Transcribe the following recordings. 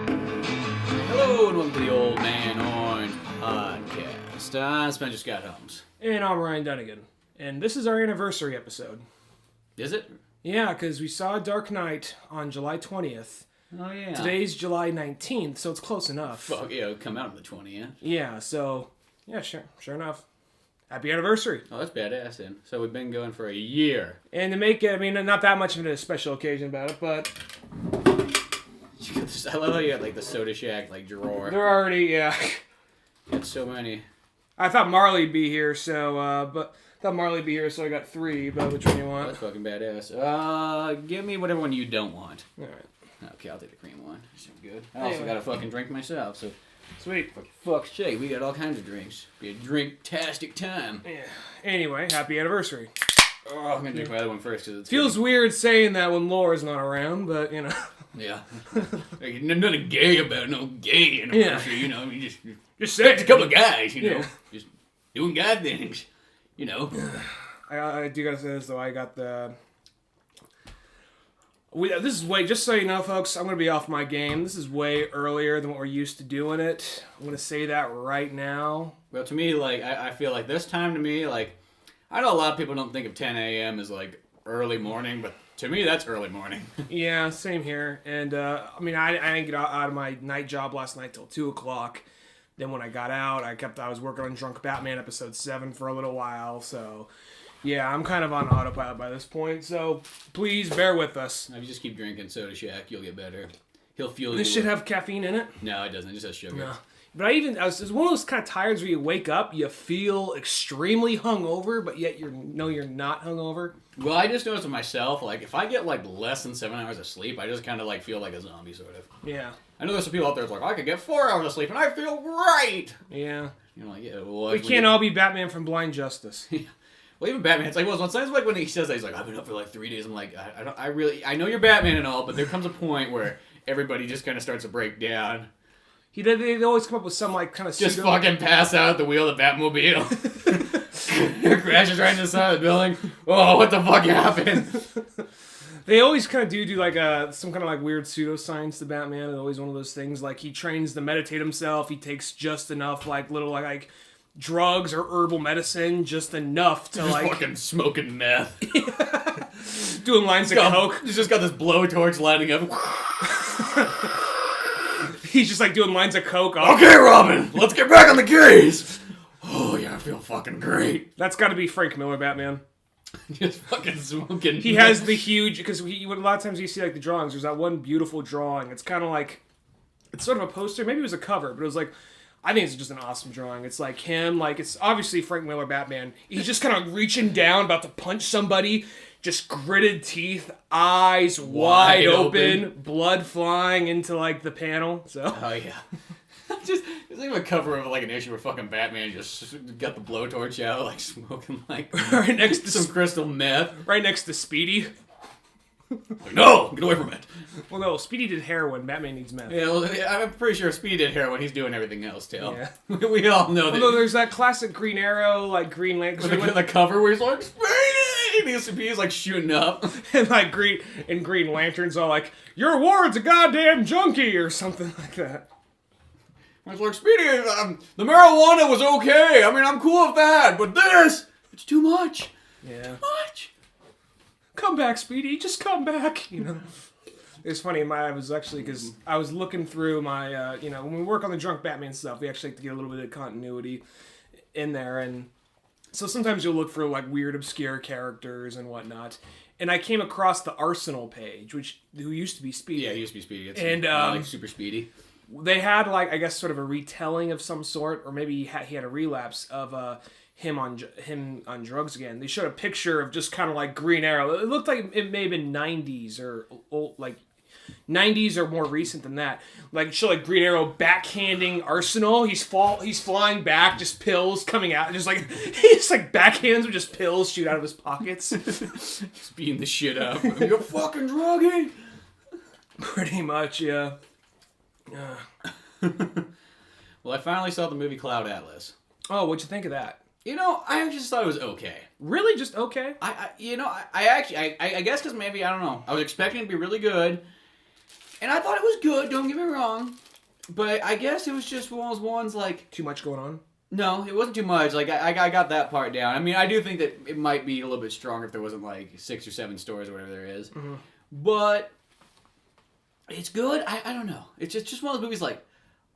Hello and welcome to the Old Man Orange Podcast. I'm Spencer Scott Holmes. And I'm Ryan Dunigan. And this is our anniversary episode. Is it? Yeah, because we saw Dark Knight on July 20th. Oh, yeah. Today's July 19th, so it's close enough. Fuck, yeah, it'll come out on the 20th. Yeah, so, yeah, sure enough. Happy anniversary. Oh, that's badass then. So we've been going for a year. And to make it, I mean, not that much of a special occasion about it, but... I love how you got, like, the Soda Shack, like, drawer. They're already, yeah. Got so many. I thought Marley'd be here, so, I got three, but which one you Oh, want? that's fucking badass. Give me whatever one you don't want. Alright. Okay, I'll take the cream one. Sounds good. I also got a fucking drink myself, so... Sweet. For fuck's sake, we got all kinds of drinks. Be a drink-tastic time. Yeah. Anyway, happy anniversary. Oh, I'm gonna drink my other one first, because it's... Feels weird saying that when Laura's not around, but, you know... Yeah. Like, nothing gay about no gay anniversary, you know. I mean, just say a couple of guys, you know. Yeah. Just doing guy things, you know. I do gotta say this, though. I got the... this is way... Just so you know, folks, I'm gonna be off my game. This is way earlier than what we're used to doing it. I'm gonna say that right now. Well, to me, like, I feel like this time to me, like, I know a lot of people don't think of 10 a.m. as, like, early morning, but... To me, that's early morning. Yeah, same here. And, I mean, I didn't get out of my night job last night till 2 o'clock. Then when I got out, I was working on Drunk Batman episode 7 for a little while. So, yeah, I'm kind of on autopilot by this point. So, please bear with us. If you just keep drinking Soda Shack, you'll get better. He'll fuel you. This should have caffeine in it? No, it doesn't. It just has sugar. No. But it's one of those kind of times where you wake up, you feel extremely hungover, but yet you're not hungover. Well, I just noticed with myself, like, if I get, like, less than 7 hours of sleep, I just kind of, like, feel like a zombie, sort of. Yeah. I know there's some people out there that's like, I could get 4 hours of sleep, and I feel great! Yeah. You're like, yeah, well... We can't all be Batman from Blind Justice. Well, even Batman, it's like, well, sometimes, like, when he says that, he's like, I've been up for, like, 3 days, I'm like, I know you're Batman and all, but there comes a point where everybody just kind of starts to break down. They always come up with some, like, kind of Just fucking pass out at the wheel of the Batmobile. Crashes right into the side of the building. Oh, what the fuck happened? They always kind of do like some kind of like weird pseudoscience to Batman. It's always one of those things like he trains to meditate himself. He takes just enough like little like drugs or herbal medicine, just enough to like fucking smoking meth. Doing lines of coke. He's just got this blowtorch lighting up. He's just like doing lines of coke. Okay, Robin, let's get back on the case. Oh yeah, I feel fucking great. That's got to be Frank Miller Batman. Just fucking smoking. He has the huge because a lot of times you see like the drawings. There's that one beautiful drawing. It's kind of like it's sort of a poster. Maybe it was a cover, but it was like I think it's just an awesome drawing. It's like him, like it's obviously Frank Miller Batman. He's just kind of reaching down, about to punch somebody. Just gritted teeth, eyes wide open, blood flying into like the panel. So. Oh yeah. Just it's like a cover of like an issue where fucking Batman just got the blowtorch out, like smoking like right next to some crystal meth, right next to Speedy. Like, no, get away from it. Well, no, Speedy did heroin. Batman needs meth. Yeah, well, I'm pretty sure Speedy did heroin. He's doing everything else too. Yeah, we all know that. Although there's that classic Green Arrow, like Green Lantern, the cover where he's like Speedy, he's like shooting up, and like Green Lantern's all like, "Your ward's a goddamn junkie" or something like that. It's like, Speedy, the marijuana was okay. I mean, I'm cool with that, but this, it's too much. Yeah. Too much. Come back, Speedy. Just come back. You know. It's funny. I was actually because I was looking through my, when we work on the Drunk Batman stuff, we actually like to get a little bit of continuity in there, and so sometimes you'll look for like weird, obscure characters and whatnot. And I came across the Arsenal page, who used to be Speedy. Yeah, he used to be Speedy. It's like super Speedy. They had, like, I guess, sort of a retelling of some sort, or maybe he had a relapse of him on drugs again. They showed a picture of just kind of like Green Arrow. It looked like it may have been 90s or old, like 90s or more recent than that. Like, show like Green Arrow backhanding Arsenal. He's flying back, just pills coming out, just like he just like backhands with just pills shoot out of his pockets, just beating the shit out of him. You're fucking druggy. Pretty much, yeah. Well, I finally saw the movie Cloud Atlas. Oh, what'd you think of that? You know, I just thought it was okay. Really, just okay? I guess because maybe I don't know. I was expecting it to be really good, And I thought it was good, don't get me wrong. But I guess it was just one of those ones like... Too much going on? No, it wasn't too much. Like, I got that part down. I mean, I do think that it might be a little bit stronger if there wasn't like 6 or 7 stories or whatever there is. Mm-hmm. But it's good. I don't know. It's just one of those movies like,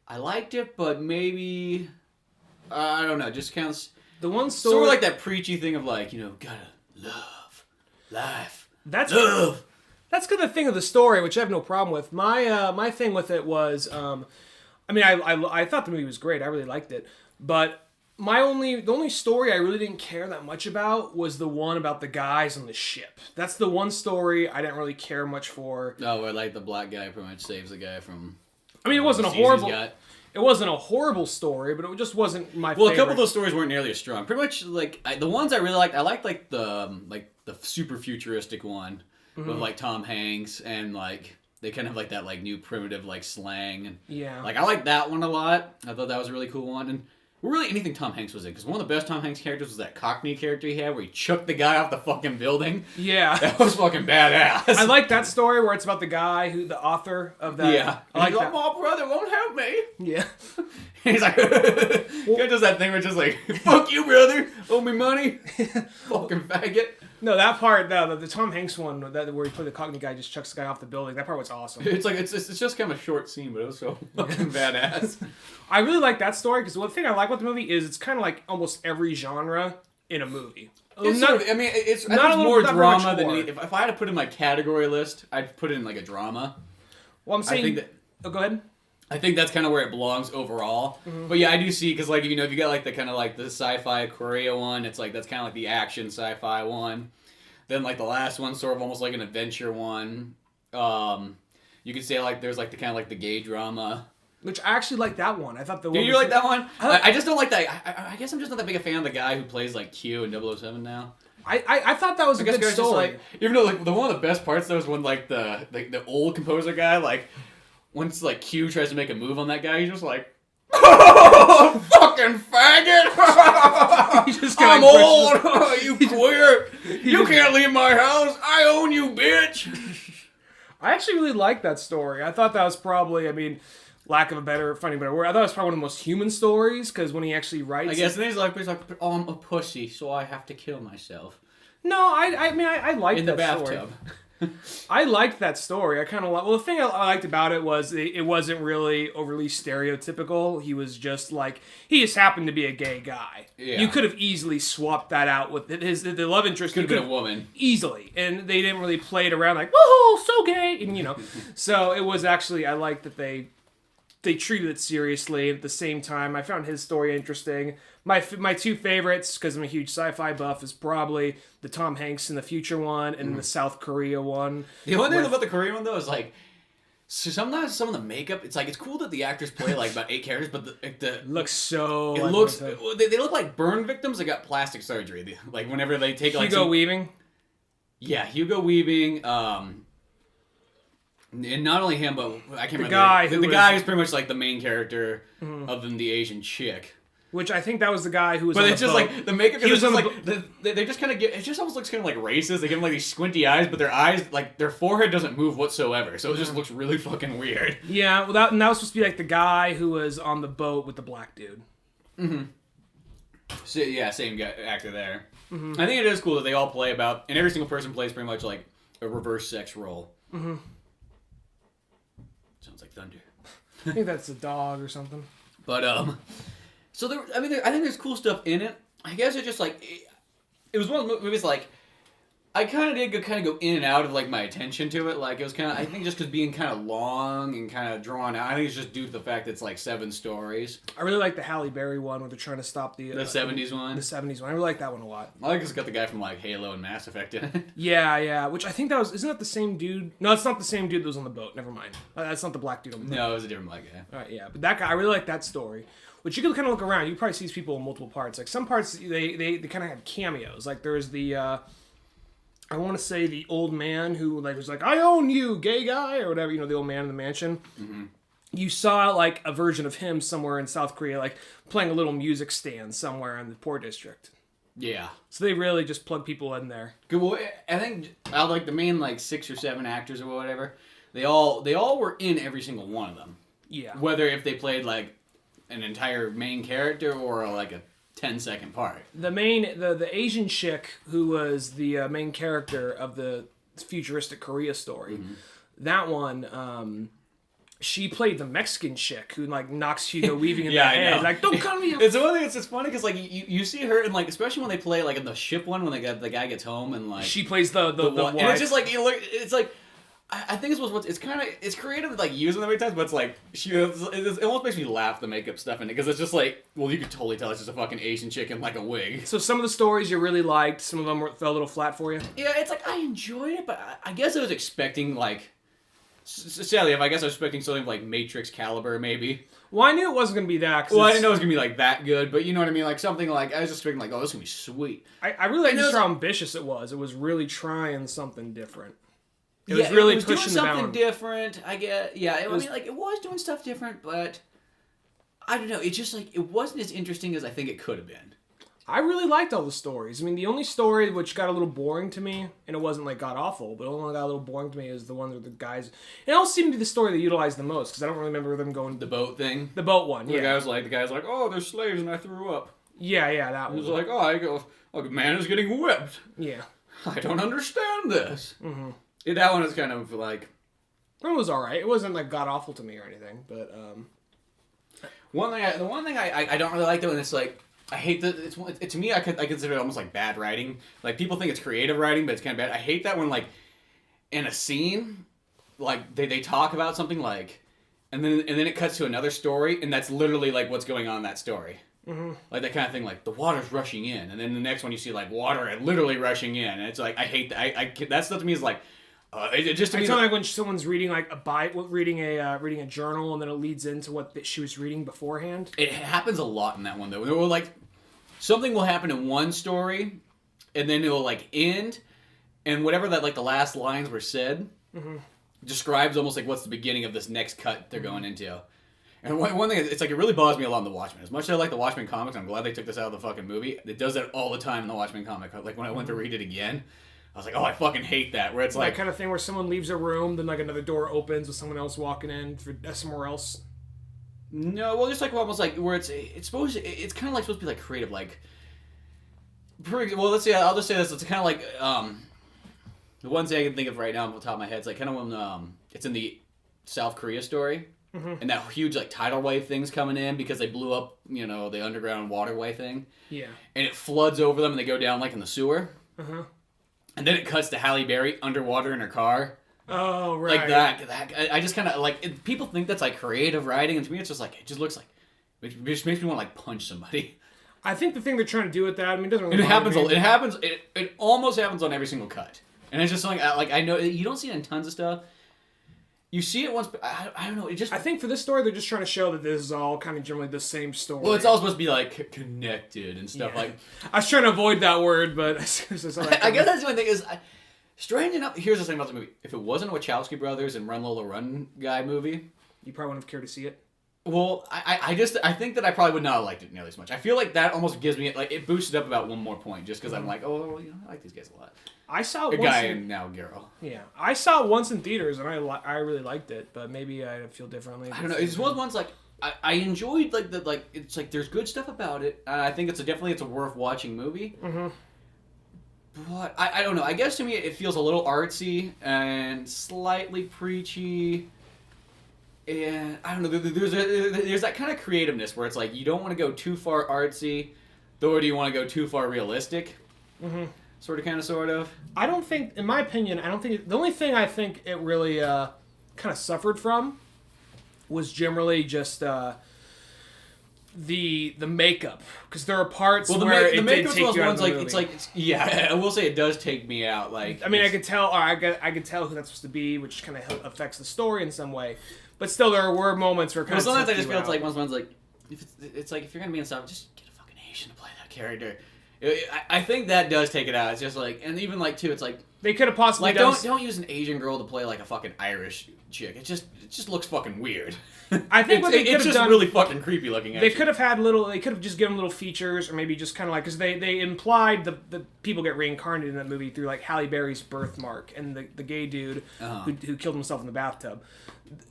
I liked it, but maybe... I don't know, just counts... The one story... Sort of like that preachy thing of like, you know, gotta love life. That's love. That's kind of the thing of the story, which I have no problem with. My thing with it was, I mean, I thought the movie was great. I really liked it, but the only story I really didn't care that much about was the one about the guys on the ship. That's the one story I didn't really care much for. Oh, where like the black guy pretty much saves the guy from. I mean, it wasn't a horrible. It wasn't a horrible story, but it just wasn't my favorite. Well, a couple of those stories weren't nearly as strong. Pretty much, like, the ones I really liked, I liked, like, the super futuristic one with, like, Tom Hanks and, like, they kind of, like, that, like, new primitive, like, slang. And, yeah. Like, I liked that one a lot. I thought that was a really cool one. And really anything Tom Hanks was in, because one of the best Tom Hanks characters was that Cockney character he had where he chucked the guy off the fucking building. Yeah. That was fucking badass. I like that story where it's about the guy the author of that. Yeah. I like that. that. My brother won't help me. Yeah. He's like, guy does that thing where it's just like, fuck you, brother. Owe me money. Fucking faggot. No, that part, the Tom Hanks one, where he played the Cockney guy, just chucks the guy off the building. That part was awesome. It's like it's just kind of a short scene, but it was so fucking badass. I really like that story because one thing I like about the movie is it's kind of like almost every genre in a movie. It's not more drama than any, if I had to put in my category list, I'd put it in like a drama. Well, I'm saying. Go ahead. I think that's kind of where it belongs overall. Mm-hmm. But yeah, I do see, because like, you know, if you got like the kind of like the sci-fi Korea one, it's like that's kind of like the action sci-fi one. Then like the last one's sort of almost like an adventure one. You could say like there's like the kind of like the gay drama. Which I actually like that one. I thought the one. Do you like that one? I just don't like that. I guess I'm just not that big a fan of the guy who plays like Q in 007 now. I thought that was a good story. Like, even though like one of the best parts though is when like the old composer guy, like once like Q tries to make a move on that guy, he's just like, oh, fucking faggot! I'm old. You queer. You can't leave my house. I own you, bitch. I actually really liked that story. I thought that was probably, I mean, lack of a better word, I thought it was probably one of the most human stories, because when he actually writes... I guess, and he's like, oh, I'm a pussy, so I have to kill myself. No, I mean, I liked that story. In the bathtub. I liked that story. I kind of well, the thing I liked about it was it wasn't really overly stereotypical. He was just like, he just happened to be a gay guy. Yeah. You could have easily swapped that out with the love interest. Could have been a woman. Easily. And they didn't really play it around like, woohoo, so gay. And, you know, so it was actually, I liked that they treated it seriously. At the same time, I found his story interesting. My two favorites, because I'm a huge sci-fi buff, is probably the Tom Hanks in the future one and the South Korea one. The only thing about the Korean one, though, is like, so sometimes some of the makeup, it's like, it's cool that the actors play like about 8 characters, but the looks so... It looks... They look like burn victims that got plastic surgery. Like, whenever they take like... Hugo Weaving? Yeah, Hugo Weaving, and not only him, but I can't remember. The guy who's pretty much like the main character other than the Asian chick. Which I think that was the guy who was on the it's just boat. Like, the makeup is just like, they just kind of get, it just almost looks kind of like racist. They give them like these squinty eyes, but their eyes, like, their forehead doesn't move whatsoever. So it just looks really fucking weird. Yeah, well, that was supposed to be like the guy who was on the boat with the black dude. Mm-hmm. So, yeah, same guy, actor there. Mm-hmm. I think it is cool that they all play about, and every single person plays pretty much like a reverse sex role. Mm-hmm. Sounds like thunder. I think that's a dog or something. But, so I think there's cool stuff in it. I guess it just like, it was one of the movies like, I kind of did go in and out of like my attention to it. Like it was kind of, I think just because being kind of long and kind of drawn out. I think it's just due to the fact that it's like 7 stories. I really like the Halle Berry one where they're trying to stop the 70s one. The 70s one. I really like that one a lot. I like it's got the guy from like Halo and Mass Effect in it. Yeah. Which I think isn't that the same dude? No, it's not the same dude that was on the boat. Never mind. That's not the black dude on the boat. No, it was a different black guy. All right, yeah, but that guy, I really like that story. Which you can kind of look around. You probably see these people in multiple parts. Like some parts, they kind of had cameos. Like there's the, I want to say the old man who like was like, I own you, gay guy, or whatever. You know, the old man in the mansion. Mm-hmm. You saw like a version of him somewhere in South Korea, like playing a little music stand somewhere in the poor district. Yeah. So they really just plug people in there. Good. Well, I think out like the main like 6 or 7 actors or whatever. they all were in every single one of them. Yeah. Whether if they played like an entire main character or like a 10-second part. The Asian chick who was the main character of the futuristic Korea story, that one, she played the Mexican chick who like knocks Hugo Weaving in the head. Like, don't call me. It's one thing. It's funny because like you see her and like especially when they play like in the ship one when the guy gets home and like she plays the wife. And it's just like it's like. I think it's creative like using them many times, but it's like it almost makes me laugh the makeup stuff in it because it's just like, well, you could totally tell it's just a fucking Asian chick in like a wig. So some of the stories you really liked, some of them fell a little flat for you. Yeah, it's like I enjoyed it, but I guess I was expecting like, sadly, I guess I was expecting something like Matrix caliber maybe. Well, I knew it wasn't gonna be that. Well, I didn't know it was gonna be like that good, but you know what I mean, like something like I was just expecting like, oh, this is gonna be sweet. I really liked how ambitious it was. It was really trying something different. It was really pushing doing something different. I guess. Yeah, I mean, like it was doing stuff different, but I don't know. It's just like it wasn't as interesting as I think it could have been. I really liked all the stories. I mean, the only story which got a little boring to me, and it wasn't like god awful, but the only one that got a little boring to me is the one with the guys. It all seemed to be the story they utilized the most because I don't really remember them going the boat thing. The boat one. Yeah. The guy's like, oh, they're slaves, and I threw up. Yeah, that was. It was like, oh, a man is getting whipped. Yeah. I don't understand this. Mm-hmm. Yeah, that one is kind of like... It was alright. It wasn't like god-awful to me or anything, but... The one thing I don't really like though, and it's like... I hate that... To me, I consider it almost like bad writing. Like, people think it's creative writing, but it's kind of bad. I hate that when, like, in a scene, like, they talk about something, like... And then it cuts to another story, and that's literally, like, what's going on in that story. Mm-hmm. Like that kind of thing, like the water's rushing in, and then the next one you see like water literally rushing in, and it's like I hate that. That stuff to me is like... it just I like when someone's reading like reading a journal and then it leads into what she was reading beforehand. It happens a lot in that one though. It will like something will happen in one story, and then it will like end, and whatever that like the last lines were said describes almost like what's the beginning of this next cut they're going into. And one thing, it's like it really bothers me a lot in The Watchmen. As much as I like The Watchmen comics, I'm glad they took this out of the fucking movie. It does that all the time in The Watchmen comic. Like when I went to read it again. I was like, oh, I fucking hate that. Where it's like... That kind of thing where someone leaves a room, then like another door opens with someone else walking in for somewhere else. No, well, just like almost like where it's kind of like supposed to be like creative, like... Well, let's see, I'll just say this. It's kind of like... the one thing I can think of right now off the top of my head, it's like kind of when it's in the South Korea story. Mm-hmm. And that huge like tidal wave thing's coming in because they blew up, the underground waterway thing. Yeah. And it floods over them and they go down like in the sewer. Uh-huh. And then it cuts to Halle Berry underwater in her car. Oh, right. Like that. I just kind of like people think that's like creative writing, and to me it's just like it just looks like it just makes me want to like punch somebody. I think the thing they're trying to do with that, I mean, it doesn't really It almost happens on every single cut, and it's just something like I know you don't see it in tons of stuff. You see it once, but I don't know. It just... I think for this story, they're just trying to show that this is all kind of generally the same story. Well, it's all supposed to be like connected and stuff like... I was trying to avoid that word, but... I guess that's the only thing is... Strange enough, here's the thing about the movie. If it wasn't a Wachowski Brothers and Run Lola Run guy movie... You probably wouldn't have cared to see it. Well, I think that I probably would not have liked it nearly as much. I feel like that almost gives me... Like, it boosted up about one more point, just because I'm like, oh, I like these guys a lot. I saw it once and now girl. Yeah, I saw it once in theaters and I really liked it, but maybe I feel differently. I don't know. It's one of the ones like I enjoyed like it's like there's good stuff about it. And I think it's a worth watching movie. Mm-hmm. But I don't know. I guess to me it feels a little artsy and slightly preachy. And I don't know. There's that kind of creativeness where it's like you don't want to go too far artsy, nor do you want to go too far realistic. Mm-hmm. Sort of. I don't think, in my opinion, the only thing I think it really kind of suffered from was generally just the makeup, because there are parts where it did take you out of the movie. I will say it does take me out. Like, I mean, I could tell who that's supposed to be, which kind of affects the story in some way. But still, there were moments where sometimes I just feel it's like one's like if you're gonna be in stuff, just get a fucking Asian to play that character. I think that does take it out. It's just like, and even like too, it's like They could have possibly Like, done... don't use an Asian girl to play like a fucking Irish chick. It just looks fucking weird. I think what they could have just done... really fucking creepy looking. They could have had little... They could have just given little features, or maybe just kind of like... Because they implied the people get reincarnated in that movie through, like, Halle Berry's birthmark and the gay dude who killed himself in the bathtub.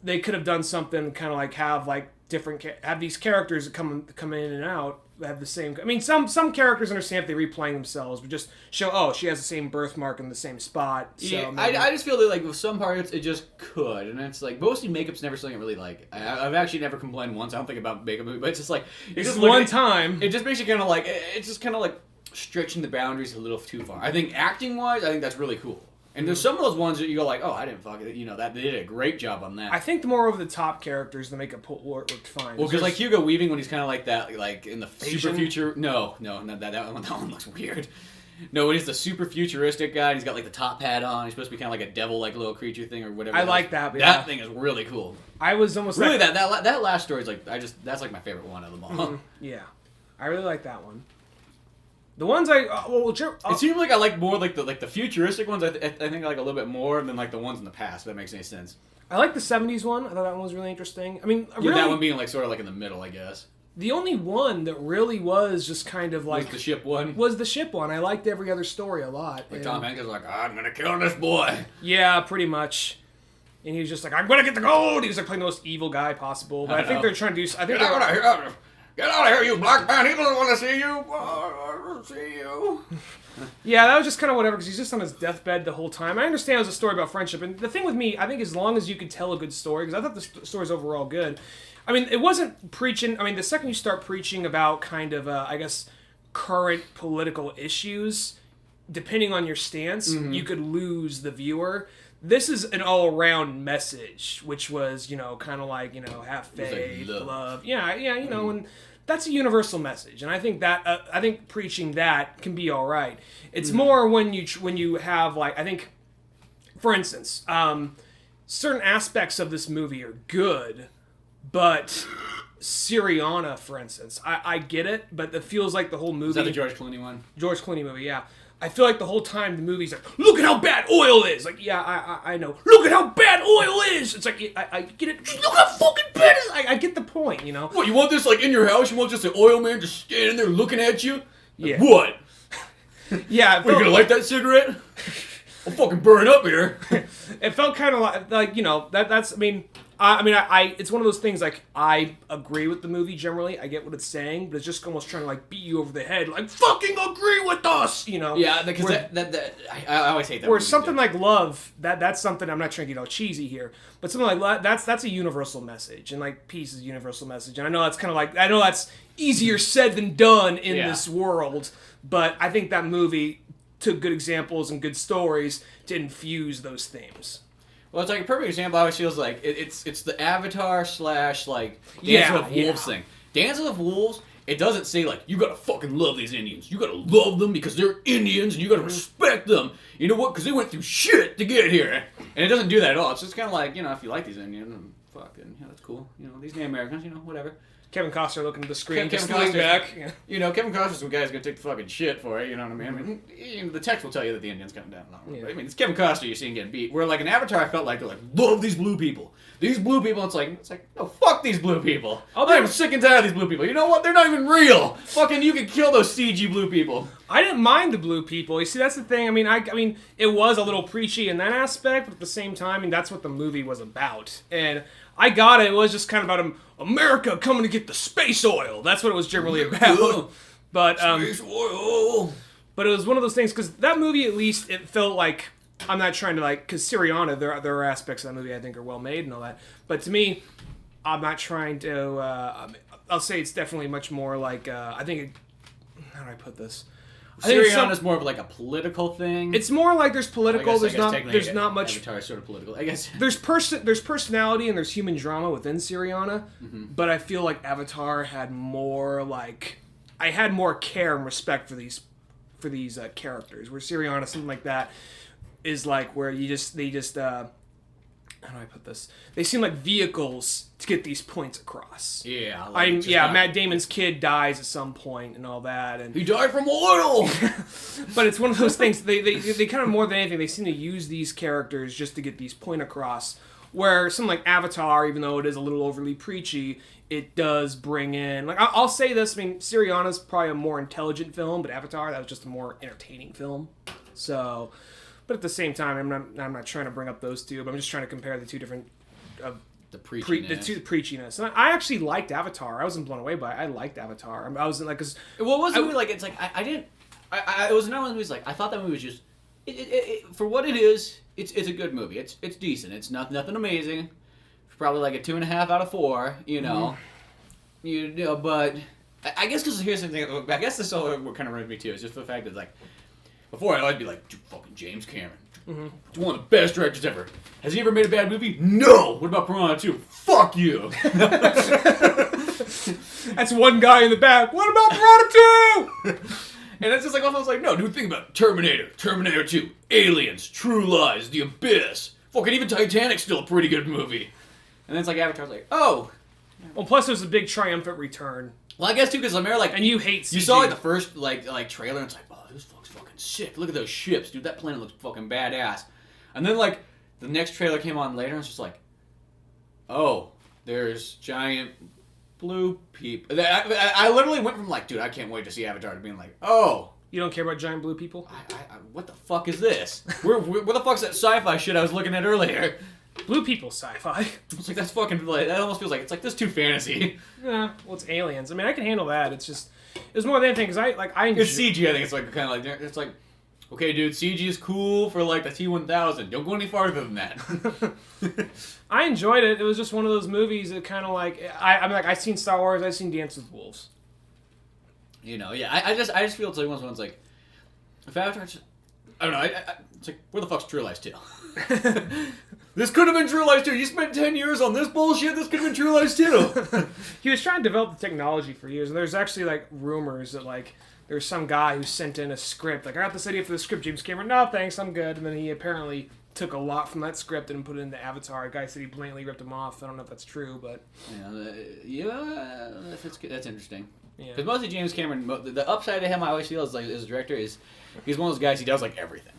They could have done something kind of like have, like, different... Have these characters that come in and out have the same... I mean, some characters understand if they replaying themselves, but just show, oh, she has the same birthmark in the same spot. So yeah, maybe... I just feel that, like, with some parts, it just could. And it's like, mostly makeup's never something I really like. I've actually never complained once. I don't think about makeup, but it's just like... It's just one time. It just makes you kind of like... It's just kind of like stretching the boundaries a little too far. I think acting-wise, I think that's really cool. And there's some of those ones that you go like, oh, I didn't fuck it. You know, that they did a great job on that. I think the more over-the-top characters, the makeup worked fine. Well, because like Hugo Weaving, when he's kind of like that, like in the Asian? super future. No, that one looks weird. No, when he's the super futuristic guy, and he's got like the top hat on. He's supposed to be kind of like a devil, like little creature thing or whatever. I like that. Yeah. That thing is really cool. I was almost really that last story is like that's like my favorite one of them all. Mm-hmm. Yeah, I really like that one. The ones it seems like I like more like the futuristic ones. I think I like a little bit more than like the ones in the past. If that makes any sense. I like the 70s one. I thought that one was really interesting. I mean, really, that one being like sort of like in the middle, I guess. The only one that really was just kind of like... Was the ship one? Was the ship one. I liked every other story a lot. Like Tom Hanks was like, I'm going to kill this boy. Yeah, pretty much. And he was just like, I'm going to get the gold! He was like playing the most evil guy possible. But I think they're trying to do... Get out of here! Get out of here, you black man! He doesn't want to see you! I don't see you! Yeah, that was just kind of whatever, because he's just on his deathbed the whole time. I understand it was a story about friendship, and the thing with me, I think as long as you could tell a good story, because I thought the story's overall good. I mean, it wasn't preaching... I mean, the second you start preaching about kind of, I guess, current political issues, depending on your stance, you could lose the viewer. This is an all-around message, which was, you know, kind of like, you know, have faith, like love. Yeah, you know, and that's a universal message, and I think that I think preaching that can be all right. It's more when you have, like, I think, for instance, certain aspects of this movie are good, but Syriana, for instance, I get it, but it feels like the whole movie... Is that the George Clooney one? George Clooney movie, yeah. I feel like the whole time the movie's like, look at how bad oil is! Like, yeah, I know. Look at how bad oil is! It's like, I get it. Look how fucking bad it is! I get the point, you know? What, you want this, like, in your house? You want just an oil man just standing there looking at you? Like, Yeah. what? Yeah. Are you gonna light that cigarette? I'll fucking burn up here. It felt kind of like, you know, that's, I it's one of those things, like, I agree with the movie generally. I get what it's saying, but it's just almost trying to, like, beat you over the head. Like, fucking agree with us! You know? Yeah, because I always hate that. Where something like love, that's something, I'm not trying to get all cheesy here, but something like that's a universal message, and, like, peace is a universal message. And I know that's kind of like, I know that's easier said than done in this world, but I think that movie took good examples and good stories to infuse those themes. Well, it's like a perfect example. I always feels like it's the Avatar / like Dance with Wolves thing. Dance with Wolves. It doesn't say like you gotta fucking love these Indians. You gotta love them because they're Indians, and you gotta respect them. You know what? Because they went through shit to get here. And it doesn't do that at all. It's just kind of like, you know, if you like these Indians, fucking, yeah, that's cool. You know, these damn Americans, you know, whatever. Kevin Costner looking at the screen, Kevin Costner back. Yeah. You know, Kevin Costner's some guy's gonna take the fucking shit for it. You know what I mean? I mean, the text will tell you that the Indians coming down. Yeah. I mean, it's Kevin Costner you're seeing getting beat. Where like in Avatar, I felt like they're like, love these blue people. These blue people. It's like, no, fuck these blue people. I'm sick and tired of these blue people. You know what? They're not even real. Fucking, you can kill those CG blue people. I didn't mind the blue people. You see, that's the thing. I mean, it was a little preachy in that aspect, but at the same time, I mean, that's what the movie was about. And I got it. It was just kind of about America coming to get the space oil. That's what it was generally about. But space oil. But it was one of those things, because that movie, at least, it felt like, I'm not trying to, like, because Syriana, there are aspects of that movie I think are well made and all that. But to me, I'm not trying to, I'll say it's definitely much more like, I think, how do I put this? Syriana's more of like a political thing. It's more like there's political. There's not much. Avatar sort of political, I guess. There's personality and there's human drama within Syriana, but I feel like Avatar had more like, I had more care and respect for these characters. Where Syriana, something like that, is like where they just how do I put this? They seem like vehicles to get these points across. Yeah. Matt Damon's kid dies at some point and all that, and he died from oil. but it's one of those things. They kind of more than anything, they seem to use these characters just to get these point across. Where something like Avatar, even though it is a little overly preachy, it does bring in... Like, I'll say this, I mean, Syriana's probably a more intelligent film, but Avatar, that was just a more entertaining film. So, but at the same time, I'm not trying to bring up those two, but I'm just trying to compare the two different... the preachiness. The preachiness. And I actually liked Avatar. I wasn't blown away by it. I liked Avatar. I wasn't like... Cause well, it wasn't like... It's like, I didn't... it was another one of those movies, like, I thought that movie was just... for what it is, it's a good movie. It's decent. It's nothing amazing. It's probably like a 2.5 out of 4. You know, but I guess because here's the thing. I guess this all what kind of runs me too. Is just the fact that like before I'd always be like, fucking James Cameron, he's one of the best directors ever. Has he ever made a bad movie? No. What about Piranha 2? Fuck you. That's one guy in the back. What about Piranha 2? And it's just like, I was like, no, dude, think about it. Terminator 2, Aliens, True Lies, The Abyss. Fucking even Titanic's still a pretty good movie. And then it's like Avatar's like, oh. Well, plus it was a big triumphant return. Well, I guess too, because I'm like, and you hate CG. You saw like the first like trailer, and it's like, oh, this looks fucking sick. Look at those ships, dude. That planet looks fucking badass. And then like the next trailer came on later, and it's just like, oh, there's giant blue people. I literally went from like, dude, I can't wait to see Avatar to being like, oh. You don't care about giant blue people? What the fuck is this? Where the fuck's that sci-fi shit I was looking at earlier? Blue people sci-fi. It's like, that's fucking, like, that almost feels like, it's like, this too fantasy. Yeah, well, it's aliens. I mean, I can handle that. It's just, it was more than anything, because I enjoy... It's CG, I think it's like, kind of like, it's like, okay, dude, CG is cool for like the T-1000. Don't go any farther than that. I enjoyed it. It was just one of those movies that kind of like, I'm like, I've seen Star Wars, I've seen Dance with Wolves. You know, yeah, I just feel it's like one of those ones like, if Avatar, I don't know, it's like, where the fuck's True Lies 2? This could have been True Lies 2. You spent 10 years on this bullshit, this could have been True Lies 2. He was trying to develop the technology for years, and there's actually like rumors that like, there's some guy who sent in a script, like, I got this idea for the script, James Cameron, no thanks, I'm good, and then he apparently took a lot from that script and put it into Avatar. A guy said he blatantly ripped him off. I don't know if that's true, but... Yeah, that's interesting. Yeah. Because mostly James Cameron, the upside to him I always feel is like as a director is he's one of those guys, he does like everything.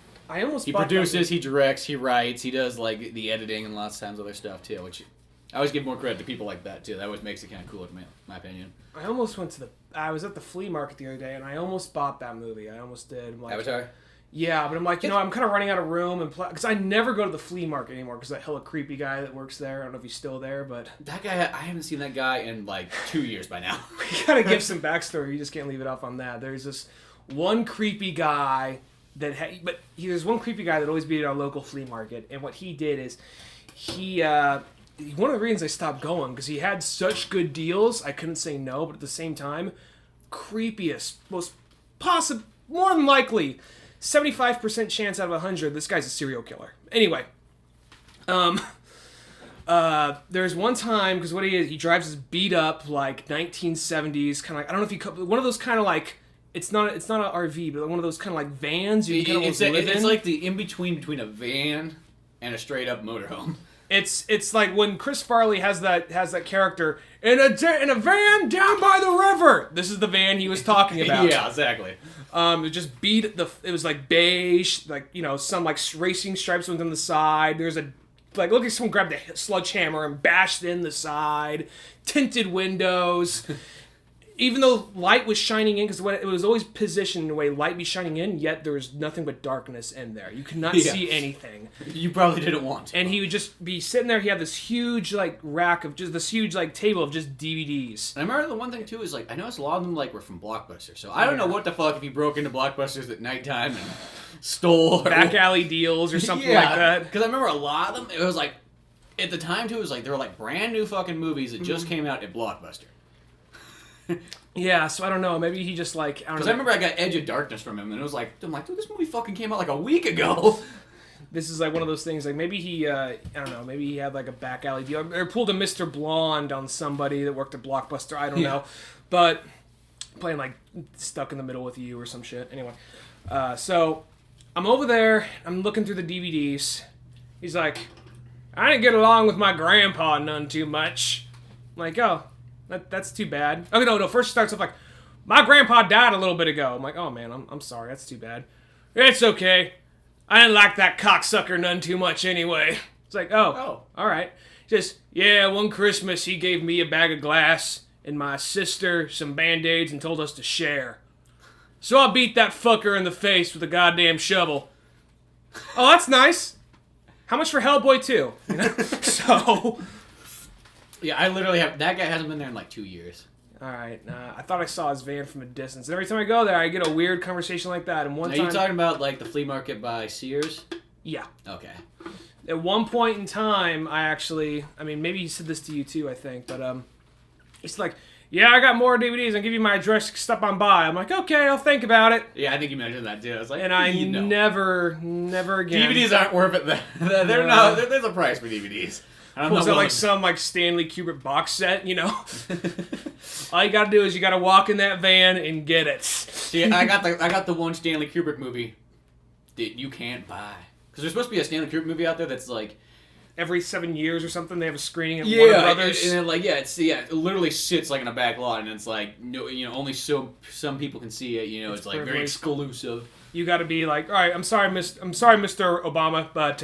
He produces, he directs, he writes, he does like the editing and lots of times other stuff too, which I always give more credit to people like that too. That always makes it kind of cool in my opinion. I almost went to I was at the flea market the other day and I almost bought that movie. I almost did. I'm like, Avatar? Yeah, but I'm like, I'm kind of running out of room and because I never go to the flea market anymore because that hella creepy guy that works there. I don't know if he's still there, but that guy, I haven't seen that guy in like 2 years by now. We gotta give some backstory. You just can't leave it off on that. There's this one creepy guy there's one creepy guy that always be at our local flea market, and what he did is one of the reasons I stopped going because he had such good deals, I couldn't say no, but at the same time, creepiest, most possible, more than likely. 75% chance out of 100, this guy's a serial killer. Anyway, there's one time, because what he drives this beat up, like, 1970s, kind of like, I don't know if you, one of those kind of like, it's not an RV, but one of those kind of like vans you can kind of live in. It's like the in-between a van and a straight-up motorhome. It's like when Chris Farley has that character in a van down by the river. This is the van he was talking about. Yeah, exactly. It just it was like beige, like, some like racing stripes went on the side. There's look like someone grabbed a sledgehammer and bashed in the side. Tinted windows. Even though light was shining in, because it was always positioned in a way light be shining in, yet there was nothing but darkness in there. You could not see anything. You probably didn't want to. And he would just be sitting there. He had this huge rack of just this huge table of just DVDs. And I remember the one thing too is I noticed a lot of them were from Blockbuster. So I don't know what the fuck if he broke into Blockbusters at nighttime and stole back alley deals or something like that. Because I remember a lot of them. It was like at the time too. It was like they were like brand new fucking movies that just came out at Blockbuster. Yeah, so I don't know. Maybe he just I don't know. Because I remember I got Edge of Darkness from him, and it was like, I'm like, dude, this movie fucking came out like a week ago. This is like one of those things. Like maybe he, I don't know. Maybe he had like a back alley deal, or pulled a Mr. Blonde on somebody that worked at Blockbuster. I don't know, but playing like Stuck in the Middle with You or some shit. Anyway, so I'm over there. I'm looking through the DVDs. He's like, I didn't get along with my grandpa none too much. I'm like, oh, that's too bad. Oh, no, first it starts off like, my grandpa died a little bit ago. I'm like, oh, man, I'm sorry. That's too bad. It's okay. I didn't like that cocksucker none too much anyway. It's like, oh, all right. Just, yeah, one Christmas he gave me a bag of glass and my sister some Band-Aids and told us to share. So I beat that fucker in the face with a goddamn shovel. Oh, that's nice. How much for Hellboy 2? You know? So... Yeah, I literally have... That guy hasn't been there in like 2 years. Alright, I thought I saw his van from a distance. And every time I go there, I get a weird conversation like that. And one time... Are you talking about like the flea market by Sears? Yeah. Okay. At one point in time, I mean, maybe he said this to you too, I think, but it's like, yeah, I got more DVDs. I'll give you my address. Stop on by. I'm like, okay, I'll think about it. Yeah, I think you mentioned that too. I was like, and I never again. DVDs aren't worth it. They're not. There's a price for DVDs. Was it like some like Stanley Kubrick box set? You know, all you gotta do is you gotta walk in that van and get it. See, I got the one Stanley Kubrick movie that you can't buy because there's supposed to be a Stanley Kubrick movie out there that's like. Every 7 years or something, they have a screening at Warner Brothers. And like it literally sits like in a back lot, and it's like only some people can see it. You know, it's like very exclusive. You got to be like, all right, I'm sorry, Mr. Obama, but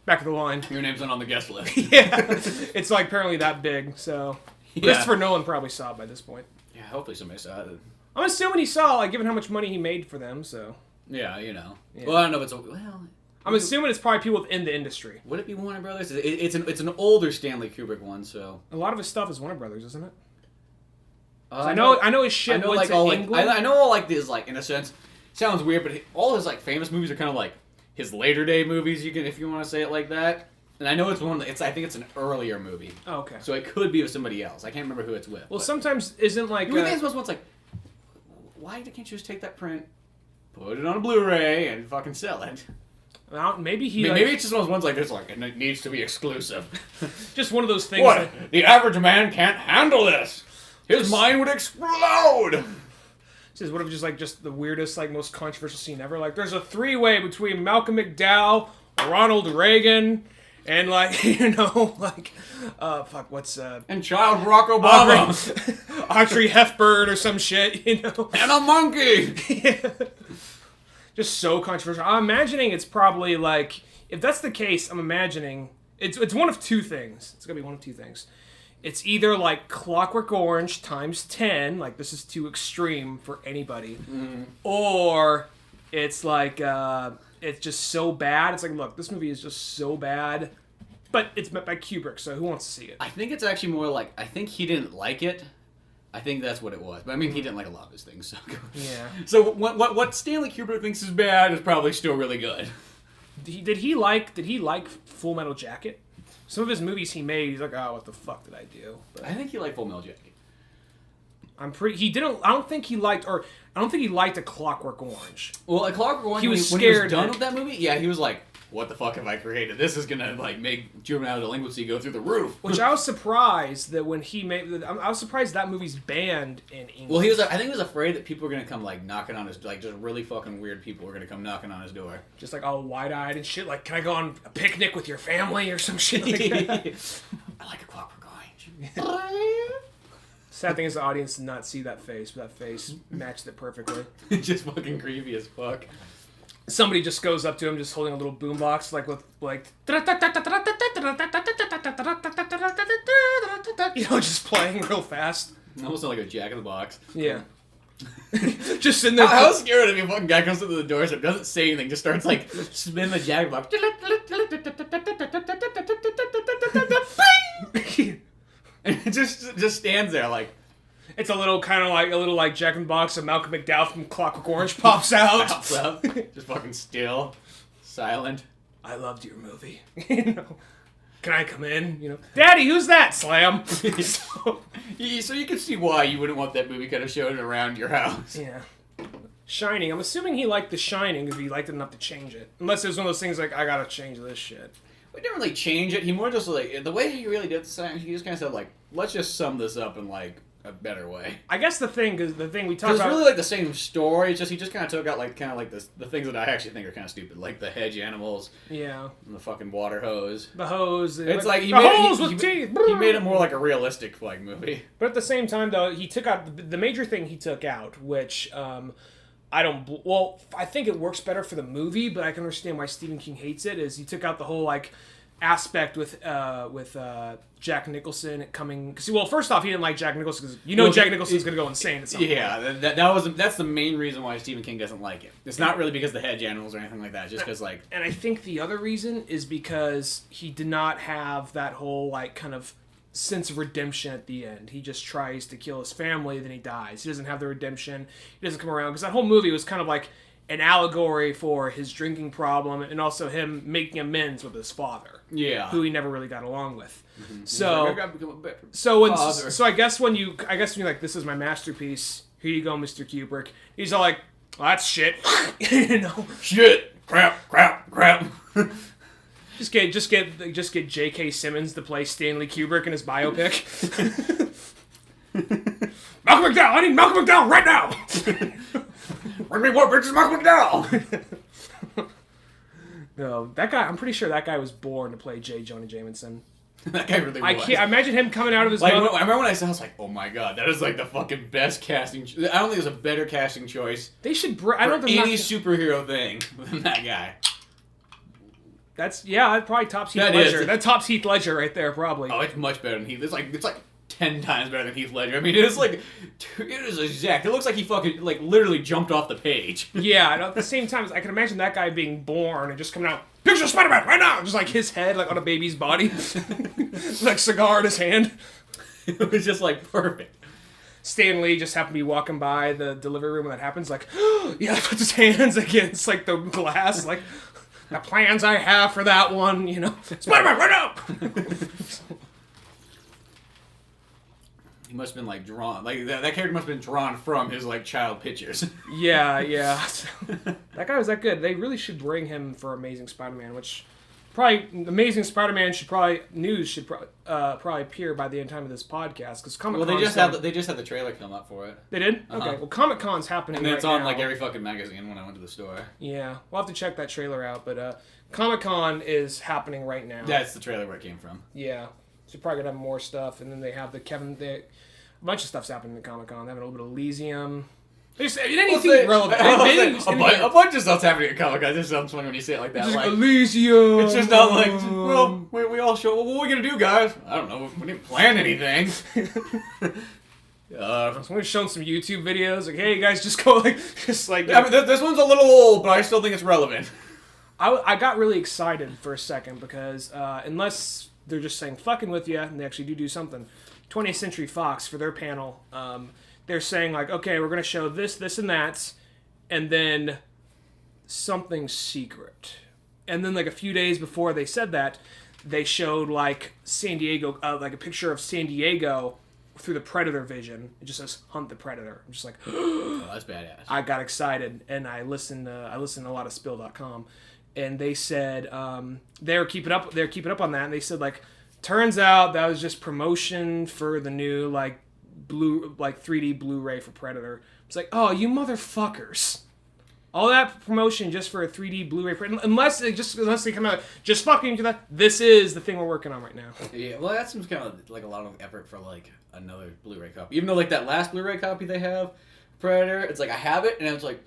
back of the line. Your name's not on the guest list. Yeah, it's like apparently that big. So Christopher Nolan probably saw it by this point. Yeah, hopefully somebody saw it. I'm assuming he saw, like, given how much money he made for them. So yeah, Yeah. Well, I don't know if it's I'm assuming it's probably people within the industry. Would it be Warner Brothers? It's an older Stanley Kubrick one, so a lot of his stuff is Warner Brothers, isn't it? I know his shit. I know like all England. I know all like this, like in a sense, sounds weird, but all his like famous movies are kind of like his later day movies. You can, if you want to say it like that. And I know it's one. I think it's an earlier movie. Oh, okay. So it could be with somebody else. I can't remember who it's with. Well, sometimes isn't like. You think it's like, why can't you just take that print, put it on a Blu-ray, and fucking sell it? Well, maybe it's just one of those ones like this, like, and it needs to be exclusive. Just one of those things. What? The average man can't handle this. His mind would explode. Says, what if just the weirdest, like, most controversial scene ever? Like, there's a three-way between Malcolm McDowell, Ronald Reagan, and like, what's and child Barack Obama, Audrey Hepburn or some shit, and a monkey. Yeah. Just so controversial. I'm imagining it's probably like, if that's the case, I'm imagining it's one of two things. It's gonna be one of two things. It's either like Clockwork Orange times 10, like this is too extreme for anybody, or it's like it's just so bad. It's like, look, this movie is just so bad, but it's met by Kubrick, so who wants to see it? I think it's actually more like, I think he didn't like it. I think that's what it was. But I mean, he didn't like a lot of his things. So yeah. So what Stanley Kubrick thinks is bad is probably still really good. Did he like Full Metal Jacket? Some of his movies he made, he's like, oh, what the fuck did I do? But I think he liked Full Metal Jacket. I don't think he liked A Clockwork Orange. Well, A Clockwork Orange, he was when scared. He was done with that movie, yeah, he was like, what the fuck have I created? This is gonna like make juvenile delinquency go through the roof. Which I was surprised that when he made, I was surprised that movie's banned in England. Well, I think he was afraid that people were gonna come like knocking on his, like just really fucking weird people were gonna come knocking on his door. Just like all wide-eyed and shit. Like, can I go on a picnic with your family or some shit like that? I like A Clockwork Orange. Sad thing is the audience did not see that face, but that face matched it perfectly. Just fucking creepy as fuck. Somebody just goes up to him, just holding a little boombox, just playing real fast. Almost like a Jack in the Box. Yeah. Just sitting there. How scared if a fucking guy comes to the doorstep, doesn't say anything, just starts like spinning the Jack in the Box. And it just stands there like. It's a little like Jack in the Box of Malcolm McDowell from Clockwork Orange pops out. Pops up. Just fucking still. Silent. I loved your movie. Can I come in? Daddy, who's that? Slam. So you can see why you wouldn't want that movie kind of shown around your house. Yeah. Shining. I'm assuming he liked The Shining if he liked it enough to change it. Unless it was one of those things like, I gotta change this shit. We didn't really change it. He more just like, the way he really did the sign, he just kind of said like, let's just sum this up in like a better way. I guess the thing we talked about. It's really like the same story. It's just he just kind of took out like the things that I actually think are kind of stupid, like the hedge animals. Yeah. And the fucking water hose. The hose. It's like the hose with teeth. He made it more like a realistic like movie. But at the same time, though, he took out the major thing he took out, which I don't. Well, I think it works better for the movie, but I can understand why Stephen King hates it. Is he took out the whole like aspect with Jack Nicholson coming. Cause, well, first off, he didn't like Jack Nicholson because Jack Nicholson's going to go insane at some point. Yeah, that's the main reason why Stephen King doesn't like it. It's not really because of the hedge animals or anything like that. Just because like. And I think the other reason is because he did not have that whole like kind of sense of redemption at the end. He just tries to kill his family, then he dies. He doesn't have the redemption. He doesn't come around because that whole movie was kind of like an allegory for his drinking problem and also him making amends with his father. Yeah. Who he never really got along with. Mm-hmm. So I guess when you're like, this is my masterpiece, here you go, Mr. Kubrick. He's all like, well, that's shit. You know? Shit. Crap. Just get J.K. Simmons to play Stanley Kubrick in his biopic. Malcolm McDowell! I need Malcolm McDowell right now! Bring me more bitches, Malcolm McDowell! No, that guy, I'm pretty sure that guy was born to play J. Jonah Jameson. That guy really was. I imagine him coming out of his I remember when I saw it, I was like, oh my god, that is like the fucking best casting. I don't think there's a better casting choice. They should. I don't for any superhero thing than that guy. That probably tops Heath Ledger. That tops Heath Ledger right there, probably. Oh, it's much better than Heath. It's like 10 times better than Heath Ledger. I mean, it is exact. It looks like he fucking like literally jumped off the page. Yeah, and at the same time, I can imagine that guy being born and just coming out, picture Spider-Man right now, just like his head like on a baby's body, like cigar in his hand. It was just like perfect. Stan Lee just happened to be walking by the delivery room when that happens, like, yeah, puts his hands against like the glass, like. The plans I have for that one, you know. Spider-Man, right now! He must have been, like, drawn. Like, that character must have been drawn from his, like, child pictures. Yeah. That guy was that good. They really should bring him for Amazing Spider-Man, which Amazing Spider-Man should probably appear by the end time of this podcast, because Comic-Con... Well, they just had the trailer come up for it. They did? Uh-huh. Okay, well, Comic-Con's happening and then it's right on, now. like, every fucking magazine when I went to the store. Yeah, we'll have to check that trailer out, but Comic-Con is happening right now. That's the trailer where it came from. Yeah. So you're probably going to have more stuff, and then they have a bunch of stuff's happening at Comic-Con. They have a little bit of Elysium. Anything relevant. A bunch of stuff's happening at Comic-Con. It just sounds funny when you say it like that. It's like Elysium. It's just not like, well, we all show. Well, what are we gonna do, guys? I don't know. We didn't plan anything. Someone's shown some YouTube videos. Like, hey, you guys, just go like. Yeah, I mean, this one's a little old, but I still think it's relevant. I got really excited for a second because unless they're just saying fucking with you and they actually do something, 20th Century Fox for their panel. They're saying, like, okay, we're going to show this, and that, and then something secret. And then, like, a few days before they said that, they showed, like, San Diego, like, a picture of San Diego through the Predator vision. It just says, Hunt the Predator. I'm just like, oh, that's badass. I got excited, and I listened a lot of Spill.com, and they said they're keeping up on that, and they said, like, turns out that was just promotion for the new, like, 3D Blu-ray for Predator. It's like, oh, you motherfuckers. All that promotion just for a 3D Blu-ray. Unless they come out, just fucking do that. This is the thing we're working on right now. Yeah, well, that seems kind of like a lot of effort for, like, another Blu-ray copy. Even though, like, that last Blu-ray copy they have, Predator, it's like, I have it, and it's like,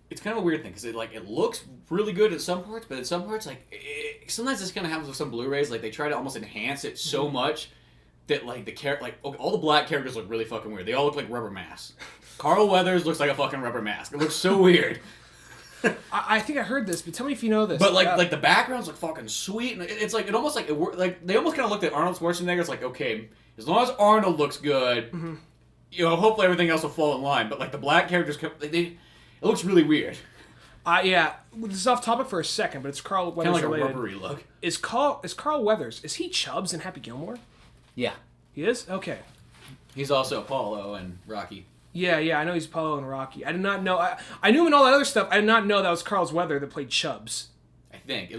it's kind of a weird thing, because it looks really good at some parts, but at some parts, like, sometimes this kind of happens with some Blu-rays, like, they try to almost enhance it so much that, like, all the black characters look really fucking weird. They all look like rubber masks. Carl Weathers looks like a fucking rubber mask. It looks so weird. I think I heard this, but tell me if you know this. But, like the backgrounds look fucking sweet, and it's like, it almost like, they almost kind of looked at Arnold Schwarzenegger. It's like, okay, as long as Arnold looks good, you know, hopefully everything else will fall in line. But, like, the black characters, it looks really weird. Yeah, this is off topic for a second, but it's Carl Weathers kind of like related. A rubbery look. Is Carl Weathers, is he Chubbs in Happy Gilmore? Yeah. He is? Okay. He's also Apollo and Rocky. Yeah, I know he's Apollo and Rocky. I did not know. I knew him in all that other stuff. I did not know that was Carl Weathers that played Chubbs. I think.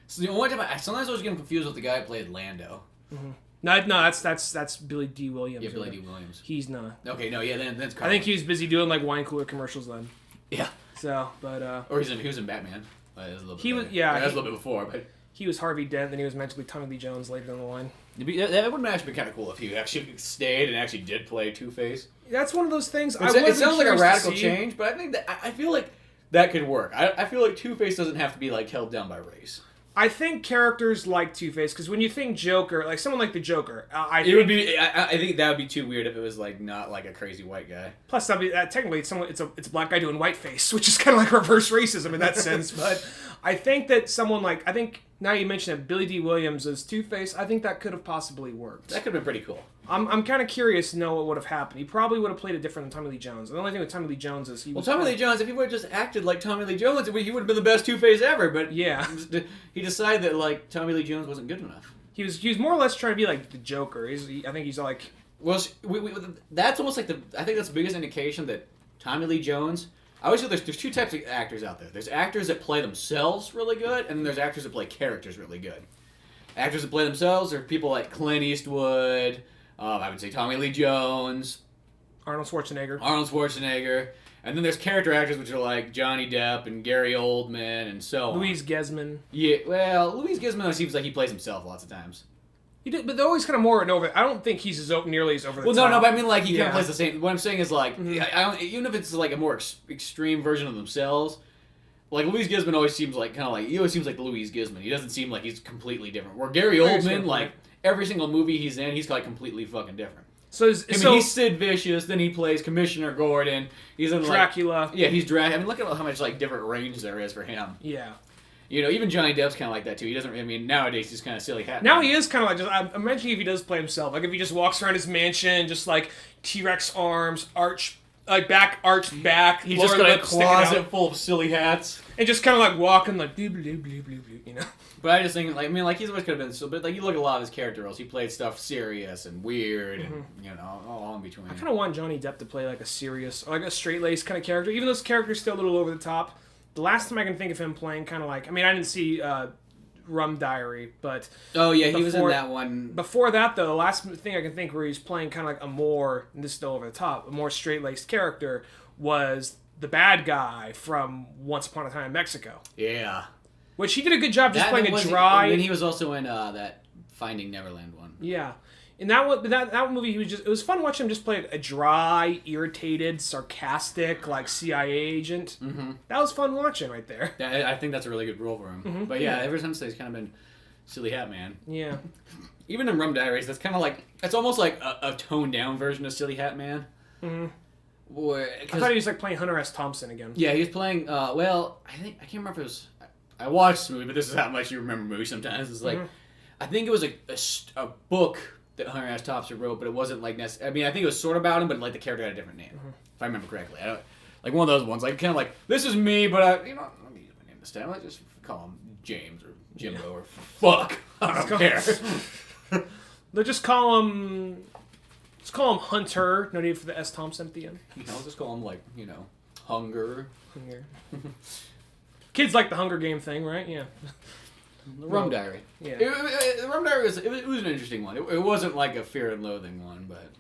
So the only time sometimes I was getting confused with the guy who played Lando. Mm-hmm. No, that's Billy D. Williams. Yeah, Billy D. Williams. He's not. Okay, no, yeah, then I think he was busy doing like wine cooler commercials then. Yeah. So, but or he was in Batman. That was a little bit was a little bit before, but he was Harvey Dent, then he was meant to be Tommy Lee Jones later down the line. That would have actually been kind of cool if he actually stayed and actually did play Two-Face. That's one of those things. It sounds like a radical change, but I think that I feel like that could work. I feel like Two-Face doesn't have to be like held down by race. I think characters like Two-Face, because when you think Joker, like someone like the Joker, I think that would be too weird if it was like not like a crazy white guy. Plus, technically, it's a black guy doing whiteface, which is kind of like reverse racism in that sense. But I think that now you mention that Billy D. Williams as Two-Face, I think that could have possibly worked. That could have been pretty cool. I'm kind of curious to know what would have happened. He probably would have played it different than Tommy Lee Jones. The only thing with Tommy Lee Jones is Tommy Lee Jones, if he would have just acted like Tommy Lee Jones, he would have been the best Two-Face ever. But yeah, he decided that like Tommy Lee Jones wasn't good enough. He was more or less trying to be like the Joker. I think he's like. Well, that's almost like I think that's the biggest indication that Tommy Lee Jones. I always feel there's two types of actors out there. There's actors that play themselves really good, and then there's actors that play characters really good. Actors that play themselves are people like Clint Eastwood. I would say Tommy Lee Jones, Arnold Schwarzenegger, and then there's character actors which are like Johnny Depp and Gary Oldman and so on. Louise Gesman. Yeah, well, Louise Gesman seems like he plays himself lots of times. He did, but they're always kind of more and over. I don't think he's nearly as over the top. Well, no, but I mean like he kind of plays the same. What I'm saying is like even if it's like a more extreme version of themselves. Like, Louise Gisman always seems like, he always seems like Louise Gisman. He doesn't seem like he's completely different. Where Gary Oldman, like, every single movie he's in, he's like completely fucking different. He's Sid Vicious, then he plays Commissioner Gordon. He's in Dracula. Yeah, he's Dracula. I mean, look at how much, like, different range there is for him. Yeah. You know, even Johnny Depp's kind of like that, too. He doesn't, nowadays he's kind of silly hat. Now he is kind of like, I'm imagining if he does play himself. Like, if he just walks around his mansion, just like T-Rex arms, arched back. He's just got a closet full of silly hats. And just kind of like walking like, blue, blue, blue, blue, blue, you know? But I just think, like, he's always could have been so, but, like, you look at a lot of his character roles, he played stuff serious and weird and, all in between. I kind of want Johnny Depp to play, like, a serious, or like a straight-laced kind of character, even though his character's still a little over the top. The last time I can think of him playing kind of like, I didn't see Rum Diary, but... Oh, yeah, he was in that one. Before that, though, the last thing I can think where he's playing kind of like a more, and this is still over the top, a more straight-laced character was the bad guy from Once Upon a Time in Mexico. Yeah. Which he did a good job just playing a dry... And he was also in that Finding Neverland one. Yeah. In that one, that movie, it was fun watching him just play a dry, irritated, sarcastic, like CIA agent. Mm-hmm. That was fun watching right there. Yeah, I think that's a really good role for him. Mm-hmm. But yeah, ever since he's kind of been silly hat man. Yeah. Even in Rum Diaries, that's kind of like, it's almost like a toned down version of Silly Hat Man. Mm-hmm. I thought he was like playing Hunter S. Thompson again. Yeah, he was playing, I can't remember if it was, I watched the movie, but this is how much you remember movies sometimes. It's like, I think it was a book that Hunter S. Thompson wrote, but it wasn't like I think it was sort of about him, but like the character had a different name, if I remember correctly. Like one of those ones, like kind of like, this is me, but let me use my name this time. Let's just call him James or Jimbo or fuck. I don't care. They'll just call him... Let's call him Hunter. No need for the S. Thompson at the end. I'll just call him, like, Hunger. Kids like the Hunger Game thing, right? Yeah. The Rum Diary. Yeah. The Rum Diary was an interesting one. It wasn't like a Fear and Loathing one, but...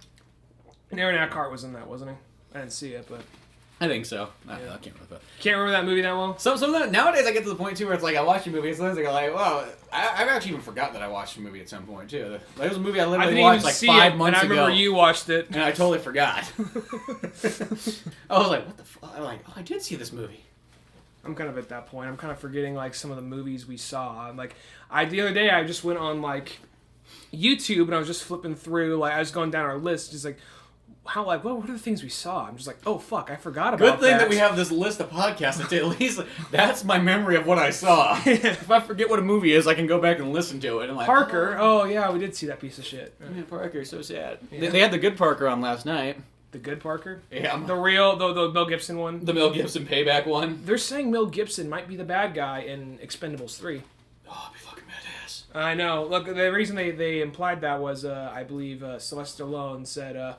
And Aaron Eckhart was in that, wasn't he? I didn't see it, but... I think so. I can't remember that. Can't remember that movie that well? Some of that, nowadays I get to the point, too, where it's like I watch a movie, and sometimes I go like, wow, I've actually even forgot that I watched a movie at some point, too. That was a movie I literally watched like 5 months ago. And I remember you watched it. And I totally forgot. I was like, what the fuck? I'm like, oh, I did see this movie. I'm kind of at that point. I'm kind of forgetting, like, some of the movies we saw. Like, the other day I just went on, like, YouTube, and I was just flipping through, like, I was going down our list, just like, what are the things we saw? I'm just like, oh, fuck, I forgot about that. Good thing that we have this list of podcasts that at least that's my memory of what I saw. If I forget what a movie is, I can go back and listen to it. And Parker, oh yeah, we did see that piece of shit. Yeah, Parker, so sad. Yeah. They had the good Parker on last night. The good Parker? Yeah. The real, the Mel Gibson one? The Mel Gibson payback one. They're saying Mel Gibson might be the bad guy in Expendables 3. Oh, it'd be fucking badass. I know. Look, the reason they implied that was, I believe, Sylvester Stallone said,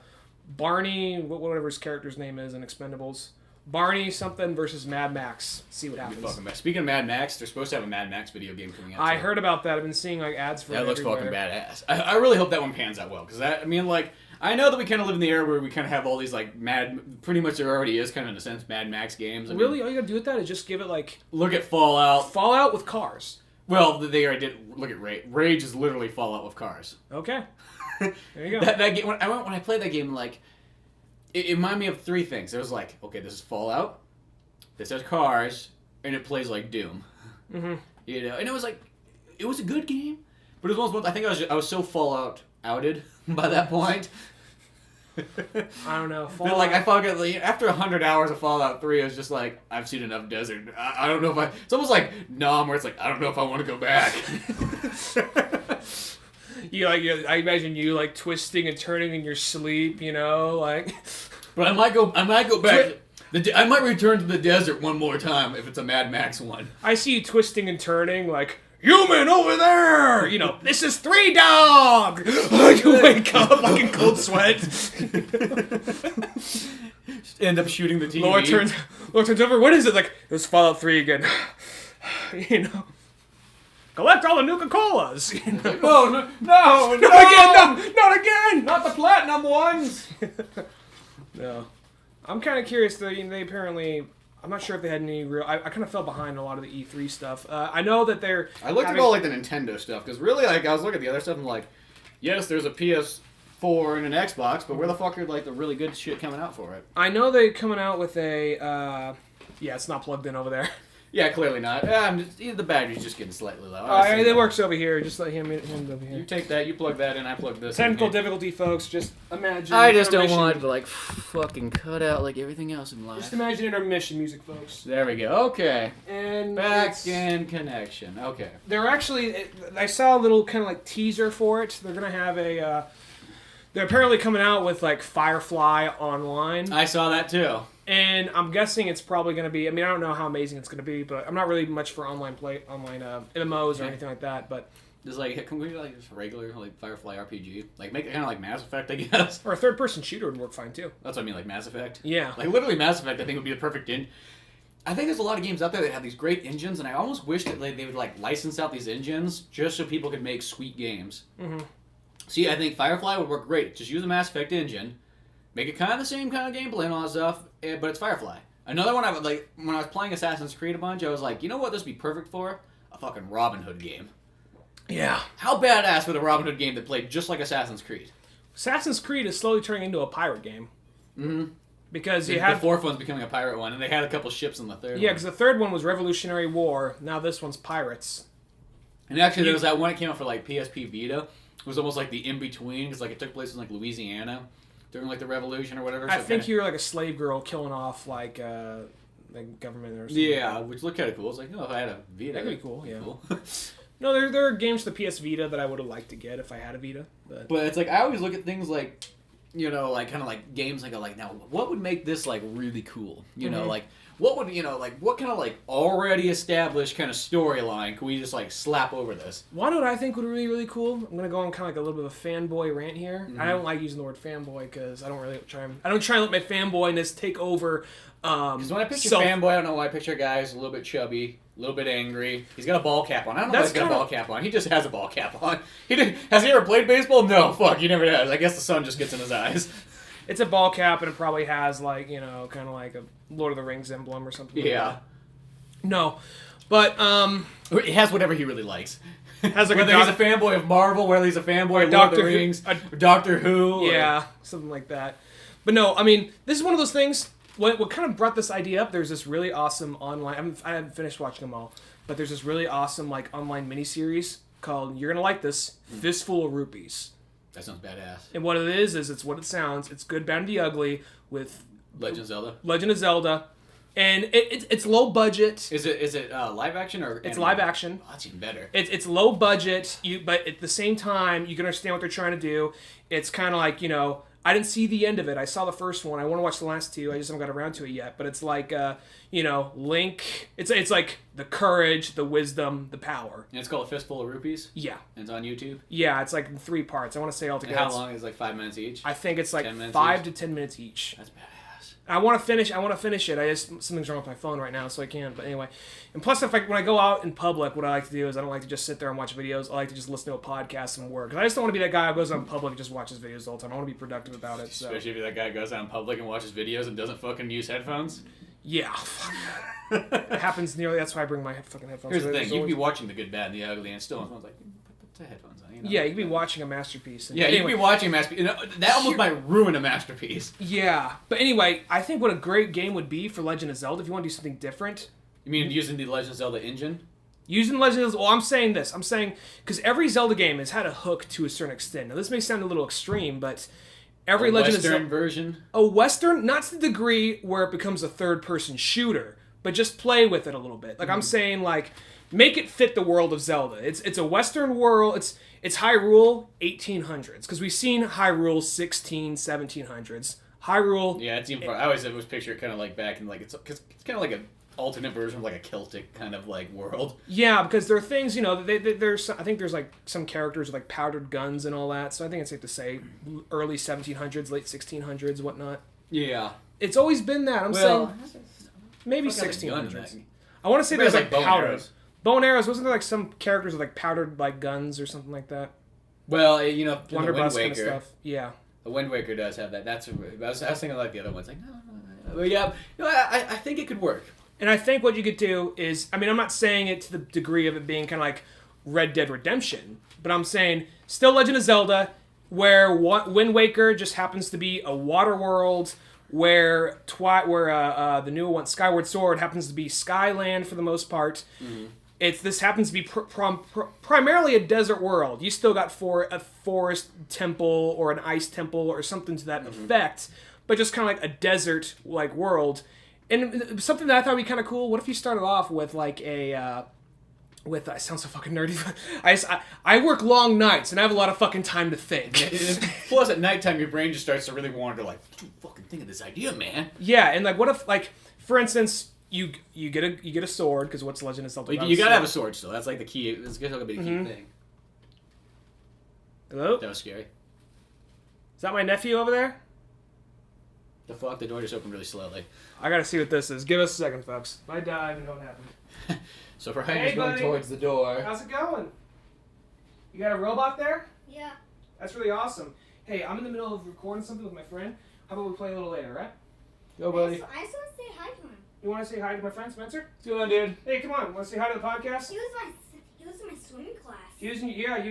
Barney, whatever his character's name is in Expendables, Barney something versus Mad Max. See what happens. Fucking bad. Speaking of Mad Max, they're supposed to have a Mad Max video game coming out. I too. heard about that. I've been seeing like ads for it. That looks everywhere. fucking badass. I really hope that one pans out well, because I mean, like, I know that we kind of live in the era where we kind of have all these like pretty much there already is kind of in a sense Mad Max games. I mean, Really, all you gotta do with that is just give it like look at Fallout. Fallout with cars. Well, they already did. Look at Rage. Rage is literally Fallout with cars. Okay, there you go. that game when I played that game, like, it reminded me of three things. It was like, okay, this is Fallout. This has cars, and it plays like Doom. Mm-hmm. You know, and it was like, it was a good game, but it was almost. I think I was so Fallout outed by that point. I don't know. But like I fucking like, after 100 hours of Fallout 3, I was just like, I've seen enough desert. I don't know if I. It's almost like Nom, where it's like I don't know if I want to go back. I imagine you like twisting and turning in your sleep. You know, like. But I might go back. I might return to the desert one more time if it's a Mad Max one. I see you twisting and turning like, human over there! You know, this is 3 Dog! You wake up like in cold sweat. End up shooting the TV. Laura turns over, what is it? Like, it was Fallout 3 again. You know. Collect all the Nuka-Colas! You know? No, Not again! not the platinum ones! No. I'm kind of curious. They apparently. I'm not sure if they had any real. I kind of fell behind a lot of the E3 stuff. I know that they're. I looked at all like the Nintendo stuff because really, like, I was looking at the other stuff and like, yes, there's a PS4 and an Xbox, but where the fuck are like the really good shit coming out for it? I know they're coming out with a. Yeah, it's not plugged in over there. Yeah, clearly not. The battery's just getting slightly low. It works over here. Just let him over here. You take that, you plug that in, I plug this Technical in. difficulty, folks. Just imagine. I just don't want intermission. to like fucking cut out like everything else in life. Just imagine intermission music, folks. There we go. Okay. And Back in connection. Okay. they're actually. I saw a little kind of like teaser for it. They're gonna have a. They're apparently coming out with like Firefly Online. I saw that too. And I'm guessing it's probably going to be. I mean, I don't know how amazing it's going to be, but I'm not really much for online MMOs or anything like that. But Just like, can we like just regular like Firefly RPG? Like make it kind of like Mass Effect, I guess. or a third-person shooter would work fine too. That's what I mean, like Mass Effect. Yeah. Like literally Mass Effect, I think would be the perfect I think there's a lot of games out there that have these great engines, and I almost wish that they would like license out these engines just so people could make sweet games. Mm-hmm. See, I think Firefly would work great. Just use a Mass Effect engine, make it kind of the same kind of gameplay and all that stuff, but it's Firefly. Another one I would like when I was playing Assassin's Creed a bunch, I was like, you know what this would be perfect for? A fucking Robin Hood game. Yeah. How badass with a Robin Hood game that played just like Assassin's Creed? Assassin's Creed is slowly turning into a pirate game. Mm-hmm. Because you The have. fourth one's becoming a pirate one, and they had a couple ships in the third Yeah, one. because the third one was Revolutionary War. Now this one's pirates. And actually, there was that one that came out for like PSP Vita. It was almost like the in-between, because like it took place in like Louisiana during like the Revolution or whatever. I so think kinda... you're like a slave girl killing off like government or something. Yeah, which looked kind of cool. It's like, if I had a Vita, That'd be cool, yeah. Cool. No, there are games for the PS Vita that I would have liked to get if I had a Vita. But it's like, I always look at things like, you know, like kind of like games like, now, what would make this like really cool? You know, like, what would, you know, like, what kind of like already established kind of storyline could we just like slap over this? One what I think would be really, really cool, I'm going to go on kind of like a little bit of a fanboy rant here. Mm-hmm. I don't like using the word fanboy because I don't try and let my fanboyness take over. Because when I picture fanboy, I don't know why I picture a guy who's a little bit chubby, a little bit angry. He's got a ball cap on. I don't know why he's got a ball cap on. He just has a ball cap on. Has he ever played baseball? No, fuck, he never has. I guess the sun just gets in his eyes. It's a ball cap, and it probably has, like, you know, kind of like a Lord of the Rings emblem or something. Yeah. Like that. No. But, He has whatever he really likes. Has like whether he's a fanboy of Marvel, whether he's a fanboy of Lord of the Rings, Doctor Who. Yeah, something like that. But no, I mean, this is one of those things. What kind of brought this idea up? There's this really awesome online. I haven't finished watching them all, but there's this really awesome like online miniseries called "You're Gonna Like This: Fistful of Rupees." That sounds badass. And what it is it's what it sounds. It's Good, Bad, and the Ugly with Legend of Zelda. Legend of Zelda, and it's low budget. Is it live action or? It's live action. Oh, that's even better. It's low budget. But at the same time, you can understand what they're trying to do. It's kind of like, you know. I didn't see the end of it. I saw the first one. I want to watch the last two. I just haven't got around to it yet. But it's like, you know, Link. It's like the courage, the wisdom, the power. And it's called A Fistful of Rupees? Yeah. And it's on YouTube? Yeah, it's like in 3 parts. I want to say all And together. how long is it? Like 5 minutes each? I think it's like 10 minutes 5 each? to 10 minutes each. That's badass. I want to finish it. Something's wrong with my phone right now, so I can't. But anyway, and plus, when I go out in public, what I like to do is I don't like to just sit there and watch videos. I like to just listen to a podcast and work. 'Cause I just don't want to be that guy who goes out in public and just watches videos all the time. I want to be productive about it. So. Especially if you're that guy who goes out in public and watches videos and doesn't fucking use headphones. Yeah. It happens nearly. That's why I bring my fucking headphones. Here's the thing: you can be watching the good, bad, and the ugly, and still, someone's like, put the headphones on. You know? Yeah, you can be watching a masterpiece. Yeah, you can be watching a masterpiece. That almost might ruin a masterpiece. Yeah, but anyway, I think what a great game would be for Legend of Zelda if you want to do something different. You mean using the Legend of Zelda engine? Using Legend of Zelda. Well, I'm saying this. I'm saying because every Zelda game has had a hook to a certain extent. Now, this may sound a little extreme, but every Legend of Zelda version. A Western, not to the degree where it becomes a third-person shooter, but just play with it a little bit. Like I'm saying, like make it fit the world of Zelda. It's a Western world. It's Hyrule 1800s because we've seen Hyrule 1700s. Hyrule. Yeah, it's even. I always was picture it kind of like back in like it's kind of like an alternate version of like a Celtic kind of like world. Yeah, because there are things there's I think there's like some characters with like powdered guns and all that. So I think it's safe to say early 1700s, late 1600s, whatnot. Yeah, it's always been that. I'm saying maybe 1600s. I want to say there's like powder. Bow and arrows, wasn't there like some characters with like powdered like guns or something like that? Well, Blunderbuss Wind Waker, kind of stuff. Yeah. The Wind Waker does have that. I was thinking like the other ones. Like, no. But yeah, I think it could work. And I think what you could do is, I'm not saying it to the degree of it being kind of like Red Dead Redemption, but I'm saying still Legend of Zelda, where Wind Waker just happens to be a water world, where the new one, Skyward Sword, happens to be Skyland for the most part. Mm-hmm. This happens to be primarily a desert world. You still got a forest temple or an ice temple or something to that effect, but just kind of like a desert like world. And something that I thought would be kind of cool. What if you started off with like I sound so fucking nerdy. I work long nights and I have a lot of fucking time to think. Plus, at nighttime, your brain just starts to really wander. Like, fucking think of this idea, man. Yeah, and like, what if like, for instance. You get a sword because what's Legend of Zelda? You gotta have a sword still. That's like the key. That's gonna be the key thing. Hello? That was scary. Is that my nephew over there? The fuck? The door just opened really slowly. I gotta see what this is. Give us a second, folks. I dive and know what happened. So Brian's going towards the door. How's it going? You got a robot there? Yeah. That's really awesome. Hey, I'm in the middle of recording something with my friend. How about we play a little later, right? Go, buddy. I just want to say hi to him. You want to say hi to my friend Spencer? What's going on, dude? Hey, come on. Want to say hi to the podcast? He was in my swimming class. He was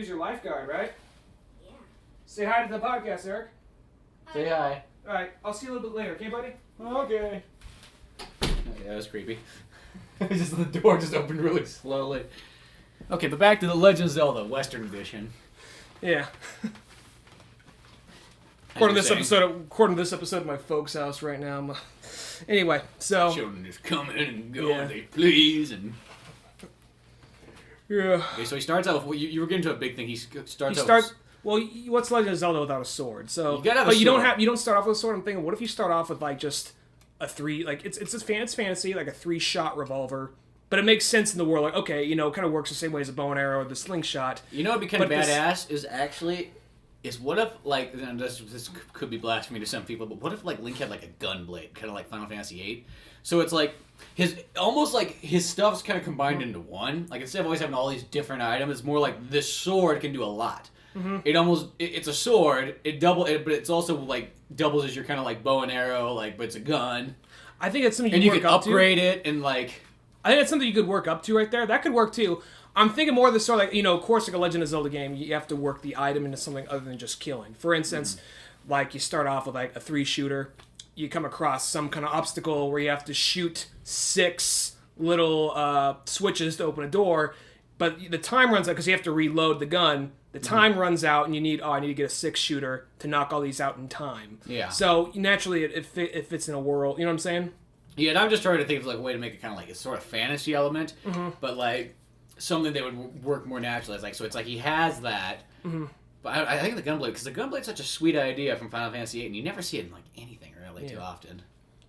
your lifeguard, right? Yeah. Say hi to the podcast, Eric. Say hi. All right, I'll see you a little bit later, okay, buddy? Okay. Oh, yeah, that was creepy. Just the door just opened really slowly. Okay, but back to the Legend of Zelda Western Edition. Yeah. According to this episode of my folks' house right now. Anyway, so children just come in and go when they please, and yeah. Okay, so he starts out with you were getting to a big thing. Well, what's Legend of Zelda without a sword? So, you gotta have a sword. You don't start off with a sword. I'm thinking, what if you start off with like just a it's fantasy, like a 3-shot revolver. But it makes sense in the world. Like, okay, it kind of works the same way as a bow and arrow or the slingshot. You know what'd be kind of badass is what if, like, and this could be blasphemy to some people, but what if, like, Link had, like, a gun blade, kind of like Final Fantasy VIII? So it's, like, his stuff's kind of combined into one. Like, instead of always having all these different items, it's more like this sword can do a lot. Mm-hmm. It's a sword, but it's also, like, doubles as your kind of, like, bow and arrow, like, but it's a gun. I think it's something you can upgrade it, and, like... I think that's something you could work up to right there. That could work, too. I'm thinking more of the sort of like, of course, like a Legend of Zelda game, you have to work the item into something other than just killing. For instance, like you start off with like a 3-shooter, you come across some kind of obstacle where you have to shoot 6 little switches to open a door, but the time runs out because you have to reload the gun. The time runs out, and I need to get a 6-shooter to knock all these out in time. Yeah. So naturally, it fits in a world. You know what I'm saying? Yeah, and I'm just trying to think of like a way to make it kind of like a sort of fantasy element, but like something that would work more naturally. It's like he has that, but I think the gunblade, because the gunblade's such a sweet idea from Final Fantasy VIII, and you never see it in like anything really too often.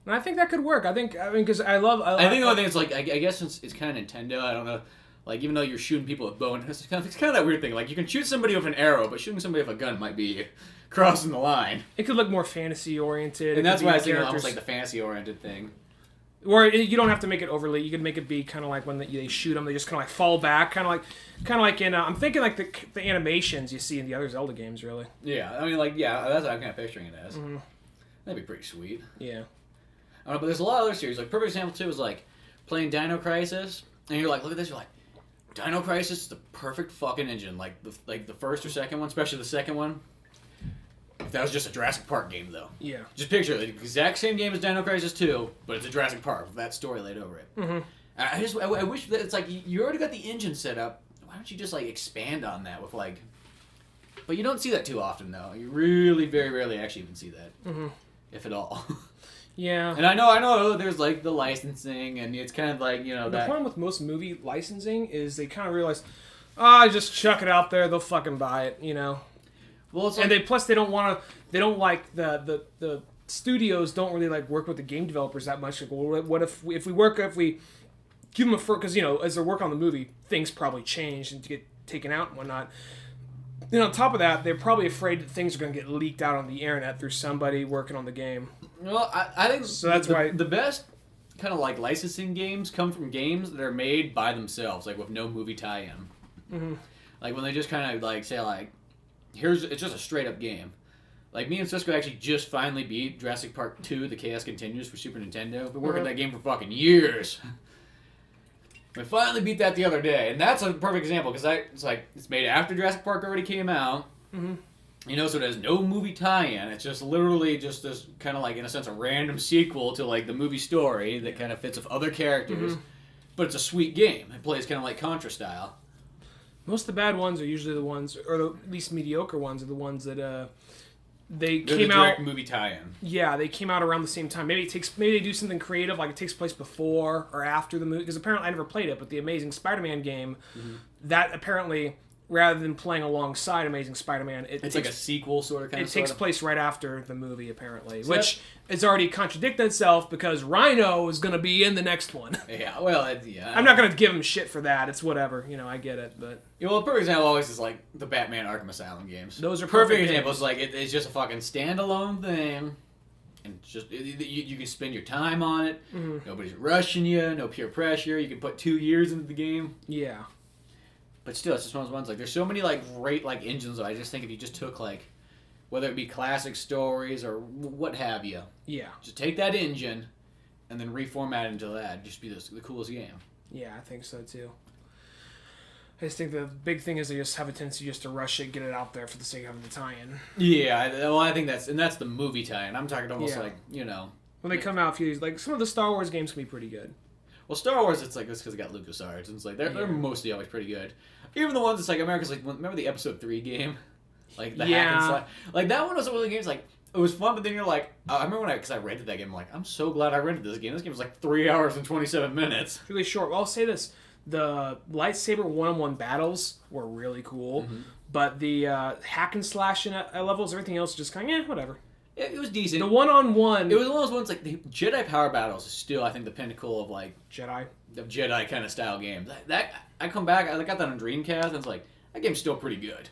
And I think that could work. I mean, because I think the only thing is like I guess it's kind of Nintendo. I don't know. Like, even though you're shooting people with bow and it's kind of that weird thing. Like, you can shoot somebody with an arrow, but shooting somebody with a gun might be crossing the line. It could look more fantasy oriented, and that's why I think almost like the fantasy oriented thing. Or you don't have to make it overly. You could make it be kind of like when they shoot them, they just kind of like fall back, kind of like in. I'm thinking like the animations you see in the other Zelda games, really. Yeah, I mean, like, that's what I'm kind of picturing it as. Mm-hmm. That'd be pretty sweet. Yeah. I don't know, but there's a lot of other series. Like, perfect example too is like playing Dino Crisis, and you're like, look at this, you're like, Dino Crisis is the perfect fucking engine. Like the first or second one, especially the second one. If that was just a Jurassic Park game, though. Yeah. Just picture it, the exact same game as Dino Crisis 2, but it's a Jurassic Park with that story laid over it. Mm-hmm. I wish that it's like, you already got the engine set up. Why don't you just like expand on that with like... But you don't see that too often, though. You really very rarely actually even see that. Mm-hmm. If at all. Yeah. And I know there's like the licensing, and it's kind of like, you know, the problem with most movie licensing is they kind of realize, just chuck it out there, they'll fucking buy it, you know? Well, it's like, and they don't want to. They don't like the studios don't really like work with the game developers that much. Like, well, what if we give them because you know as they're working on the movie, things probably change and to get taken out and whatnot. Then on top of that, they're probably afraid that things are going to get leaked out on the internet through somebody working on the game. Well, I think so. That's why the best kind of like licensing games come from games that are made by themselves, like with no movie tie-in. Mm-hmm. Like when they just kind of like say like. It's just a straight up game. Like me and Cisco actually just finally beat Jurassic Park 2, The Chaos Continues for Super Nintendo. We've been working that game for fucking years. We finally beat that the other day, and that's a perfect example because it's made after Jurassic Park already came out. Mm-hmm. You know, so it has no movie tie-in. It's just literally just this kind of like in a sense a random sequel to like the movie story that kind of fits with other characters. Mm-hmm. But it's a sweet game. It plays kind of like Contra style. Most of the bad ones are usually the ones, or at least mediocre ones, are the ones that They're came the out. direct movie tie-in. Yeah, they came out around the same time. Maybe they do something creative, like it takes place before or after the movie. Because apparently I never played it, but the Amazing Spider-Man game, that apparently rather than playing alongside Amazing Spider-Man, it's like a sequel sort of. It takes place right after the movie, apparently, so which is already contradicted itself because Rhino is going to be in the next one. Yeah, well, I'm not going to give him shit for that. It's whatever, you know. I get it, but well, a perfect example always is like the Batman Arkham Asylum games. Those are perfect examples. Like it's just a fucking standalone thing. And just you can spend your time on it. Mm-hmm. Nobody's rushing you. No peer pressure. You can put 2 years into the game. Yeah. But still, it's just one of those ones. Like, there's so many like great like engines. Though. I just think if you just took like, whether it be classic stories or what have you. Yeah. Just take that engine, and then reformat it into that. It'd just be the coolest game. Yeah, I think so too. I just think the big thing is they just have a tendency just to rush it, get it out there for the sake of the tie-in. Yeah, I think that's the movie tie-in. I'm talking almost like, you know. When they come out, like some of the Star Wars games can be pretty good. Well, Star Wars, it's like, it's because they got LucasArts, and it's like, they're mostly always pretty good. Even the ones that's like, America's like, remember the Episode 3 game? Like, the hack and slash? Like, that one was one of the games, like, it was fun, but then you're like, I remember because I rented that game, I'm like, I'm so glad I rented this game. This game was like 3 hours and 27 minutes. Really short. Well, I'll say this. The lightsaber one-on-one battles were really cool, but the hack and slash levels, everything else just kind of, whatever. It was decent. The one-on-one... It was one of those ones, like, the Jedi power battles is still, I think, the pinnacle of, like... Jedi kind of style games. That I come back, I got that on Dreamcast, and it's like, that game's still pretty good.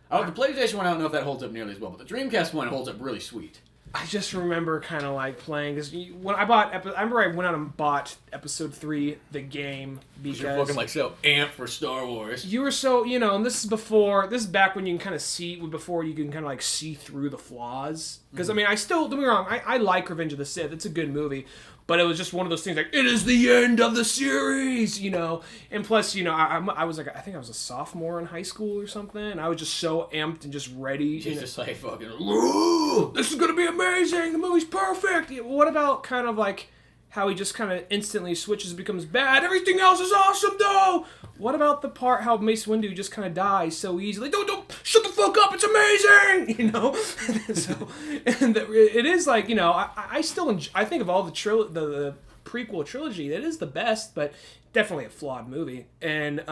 The PlayStation one, I don't know if that holds up nearly as well, but the Dreamcast one holds up really sweet. I just remember kind of like playing because when I remember I went out and bought Episode 3, the game, because you're fucking like so amped for Star Wars. You were so, you know, and this is back when you can kind of before you can kind of like see through the flaws. Because I mean, don't get me wrong, I like Revenge of the Sith. It's a good movie. But it was just one of those things like, it is the end of the series, you know? And plus, you know, I was like, I think I was a sophomore in high school or something. I was just so amped and just ready. He's just like, fucking, this is going to be amazing. The movie's perfect. What about kind of like how he just kind of instantly switches and becomes bad? Everything else is awesome, though. What about the part how Mace Windu just kind of dies so easily? Don't, shut the fuck up, it's amazing! You know? So, and it is like, you know, I still enjoy, I think of all the prequel trilogy, that is the best, but definitely a flawed movie. And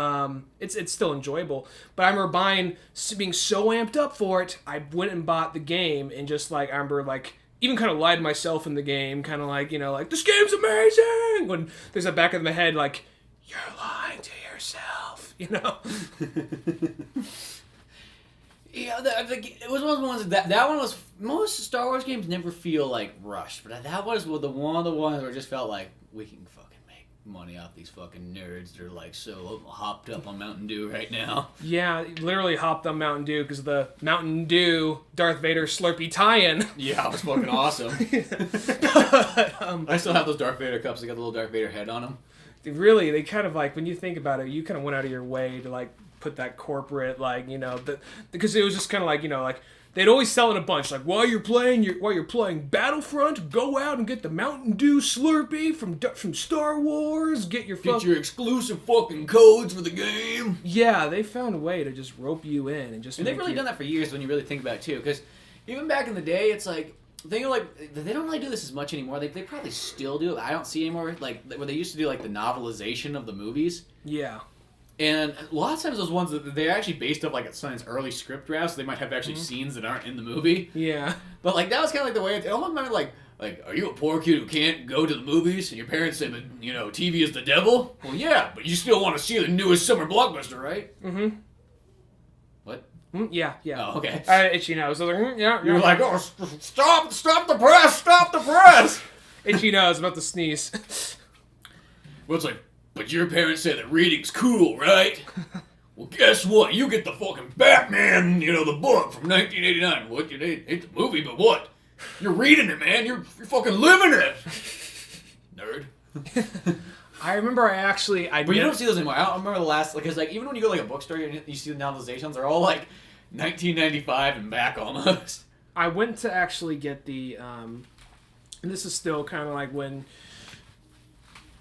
it's still enjoyable. But I remember being so amped up for it, I went and bought the game, and just like, I remember like, even kind of lied to myself in the game, kind of like, you know, like, this game's amazing! When there's that back of my head, like, you're lying to yourself. you know? Yeah, it was one of the ones that one was. Most Star Wars games never feel like rushed, but that was one of the ones where it just felt like we can fucking make money off these fucking nerds. They're like so hopped up on Mountain Dew right now. Yeah, literally hopped on Mountain Dew because the Mountain Dew Darth Vader Slurpee tie-in. Yeah, it was fucking awesome. I still have those Darth Vader cups. They got the little Darth Vader head on them. Really, they kind of like, when you think about it, you kind of went out of your way to like put that corporate, like, you know, because it was just kind of like, you know, like they'd always sell in a bunch, like while you're playing Battlefront, go out and get the Mountain Dew Slurpee from Star Wars, get your exclusive fucking codes for the game. Yeah, they found a way to just rope you in and just. And they've really done that for years when you really think about it too, because even back in the day, it's like. They don't really do this as much anymore. They probably still do it. I don't see anymore. Like where they used to do like the novelization of the movies. Yeah. And a lot of times those ones they're actually based off like someone's early script drafts. So they might have actually scenes that aren't in the movie. Yeah. But like that was kind of like the way it almost reminded like are you a poor kid who can't go to the movies and your parents say, you know, TV is the devil? Well, yeah, but you still want to see the newest summer blockbuster, right? Mm-hmm. What? Yeah. Oh, okay. Itchy nose. I was like, yeah. You're like, oh, stop the press! Itchy nose, about to sneeze. Well, it's like, but your parents say that reading's cool, right? Well, guess what? You get the fucking Batman, you know, the book from 1989. What? You hate the movie, but what? You're reading it, man. You're fucking living it. Nerd. I remember But you don't see those anymore. I don't remember the last, because like even when you go to like a bookstore and you see the novelizations, they're all like 1995 and back almost. I went to actually get the, and this is still kind of like when,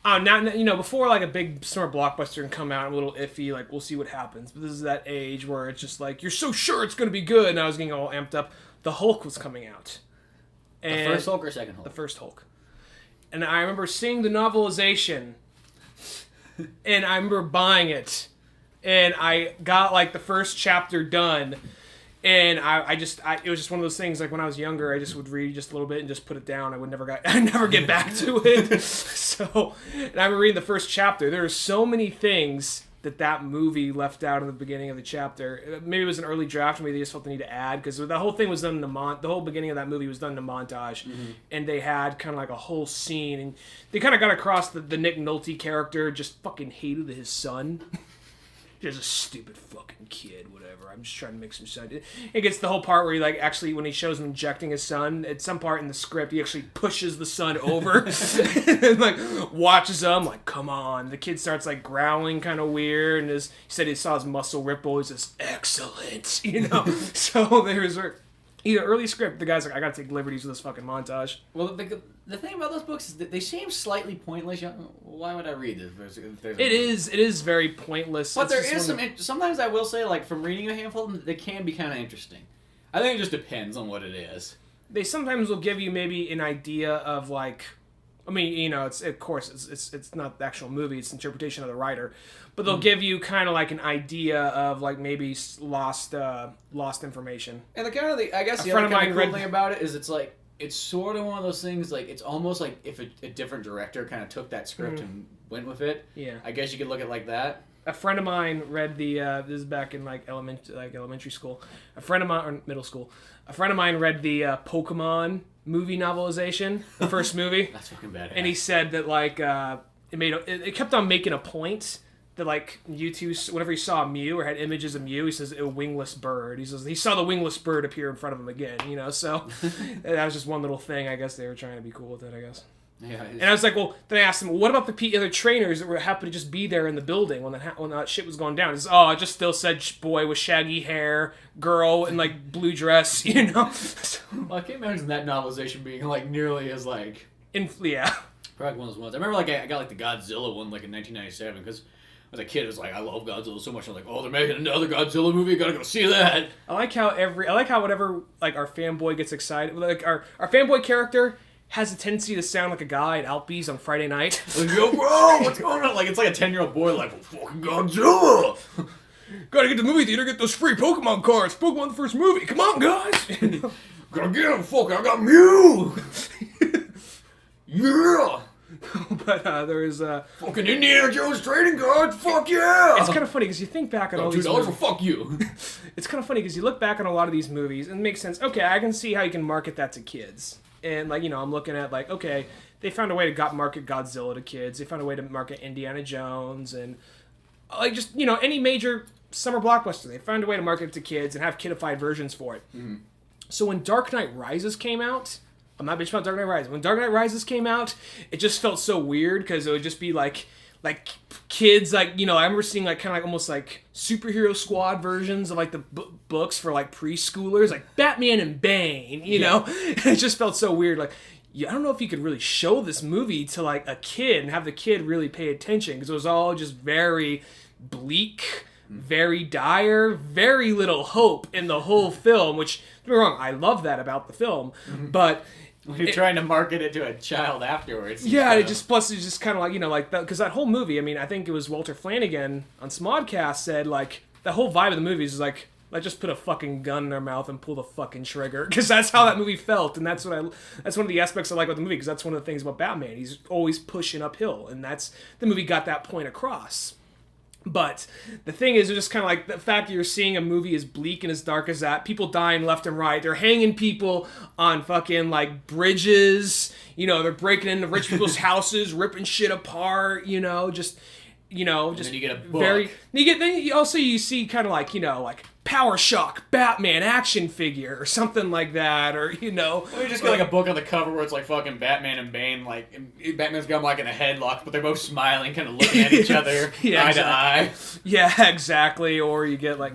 now, you know, before like a big summer blockbuster can come out, I'm a little iffy, like we'll see what happens. But this is that age where it's just like, you're so sure it's going to be good, and I was getting all amped up. The Hulk was coming out. And the first Hulk or second Hulk? The first Hulk. And I remember seeing the novelization, and I remember buying it, and I got like the first chapter done, and it was just one of those things, like when I was younger, I just would read just a little bit and just put it down. I'd never get back to it. So, and I remember reading the first chapter. There are so many things that movie left out in the beginning of the chapter. Maybe it was an early draft, maybe they just felt the need to add, because the whole thing was done in the whole beginning of that movie was done in a montage, and they had kind of like a whole scene, and they kind of got across the Nick Nolte character just fucking hated his son. Just a stupid fucking kid, whatever. I'm just trying to make some sense. It gets the whole part where he like actually, when he shows him injecting his son, at some part in the script, he actually pushes the son over and like watches him. Like, come on. The kid starts like growling, kind of weird, and he said he saw his muscle ripple. He says, "Excellent," you know. So there's either early script, the guy's like, I gotta take liberties with this fucking montage. Well, the thing about those books is that they seem slightly pointless. Why would I read this? It is very pointless. But there is sometimes I will say, like, from reading a handful of them, they can be kind of interesting. I think it just depends on what it is. They sometimes will give you maybe an idea of, like, I mean, you know, it's not the actual movie, it's interpretation of the writer, but they'll give you kind of like an idea of like maybe lost information. And the other kind of cool thing about it is it's like it's sort of one of those things, like it's almost like if a different director kind of took that script and went with it. Yeah, I guess you could look at it like that. A friend of mine read this is back in like elementary school. A friend of mine, or middle school. A friend of mine read the Pokemon movie novelization, the first movie. That's fucking badass. And he said that like it kept on making a point that like Mewtwo, whenever he saw Mew or had images of Mew, he says a wingless bird. He says he saw the wingless bird appear in front of him again. You know, so that was just one little thing. I guess they were trying to be cool with it. I guess. Yeah, and I was like, well, then I asked him, well, what about the other trainers that were happened to just be there in the building when that shit was going down? He says, oh, I just still said boy with shaggy hair, girl in like blue dress, you know. Well, I can't imagine that novelization being like nearly as like. Yeah. Probably one of those ones. I remember like I got like the Godzilla one like in 1997 because as a kid it was like I love Godzilla so much. I was like, oh, they're making another Godzilla movie. Gotta go see that. I like how whenever like our fanboy gets excited, like our fanboy character has a tendency to sound like a guy at Alpe's on Friday night. Like, yo, bro, what's going on? Like, it's like a 10-year-old boy, like, well, fucking Godzilla! Gotta get to the movie theater, get those free Pokemon cards. Pokemon the first movie. Come on, guys! Gotta get him, fuck, I got Mew! Yeah! But there is fucking Indiana Jones trading cards. Fuck yeah! It's kind of funny because you think back on all these. $2 for fuck you. It's kind of funny because you look back on a lot of these movies and it makes sense. Okay, I can see how you can market that to kids. And like I'm looking at like okay, they found a way to market Godzilla to kids. They found a way to market Indiana Jones and like just any major summer blockbuster. They found a way to market it to kids and have kidified versions for it. Mm-hmm. So when Dark Knight Rises came out, I'm not bitching about Dark Knight Rises. When Dark Knight Rises came out, it just felt so weird because it would just be like kids I remember seeing like kind of like almost like superhero squad versions of like the books for like preschoolers, like Batman and Bane, you know. It just felt so weird. Like I don't know if you could really show this movie to like a kid and have the kid really pay attention because it was all just very bleak, very dire, very little hope in the whole film. Which don't get me wrong, I love that about the film, but. You're trying to market it to a child afterwards. Yeah, it's just kind of like, because that whole movie, I mean, I think it was Walter Flanagan on Smodcast said, like, the whole vibe of the movie is like, let's just put a fucking gun in their mouth and pull the fucking trigger. Because that's how that movie felt, and that's one of the aspects I like about the movie, because that's one of the things about Batman. He's always pushing uphill, and the movie got that point across. But the thing is, it's just kind of like the fact that you're seeing a movie as bleak and as dark as that. People dying left and right. They're hanging people on fucking like bridges. They're breaking into rich people's houses, ripping shit apart. Just. And then you get a book. You see kind of like Power Shock Batman action figure or something like that, or Or you just get like a book on the cover where it's like fucking Batman and Bane, like and Batman's got them like in a headlock, but they're both smiling, kind of looking at each other eye to eye. Yeah, exactly. Or you get like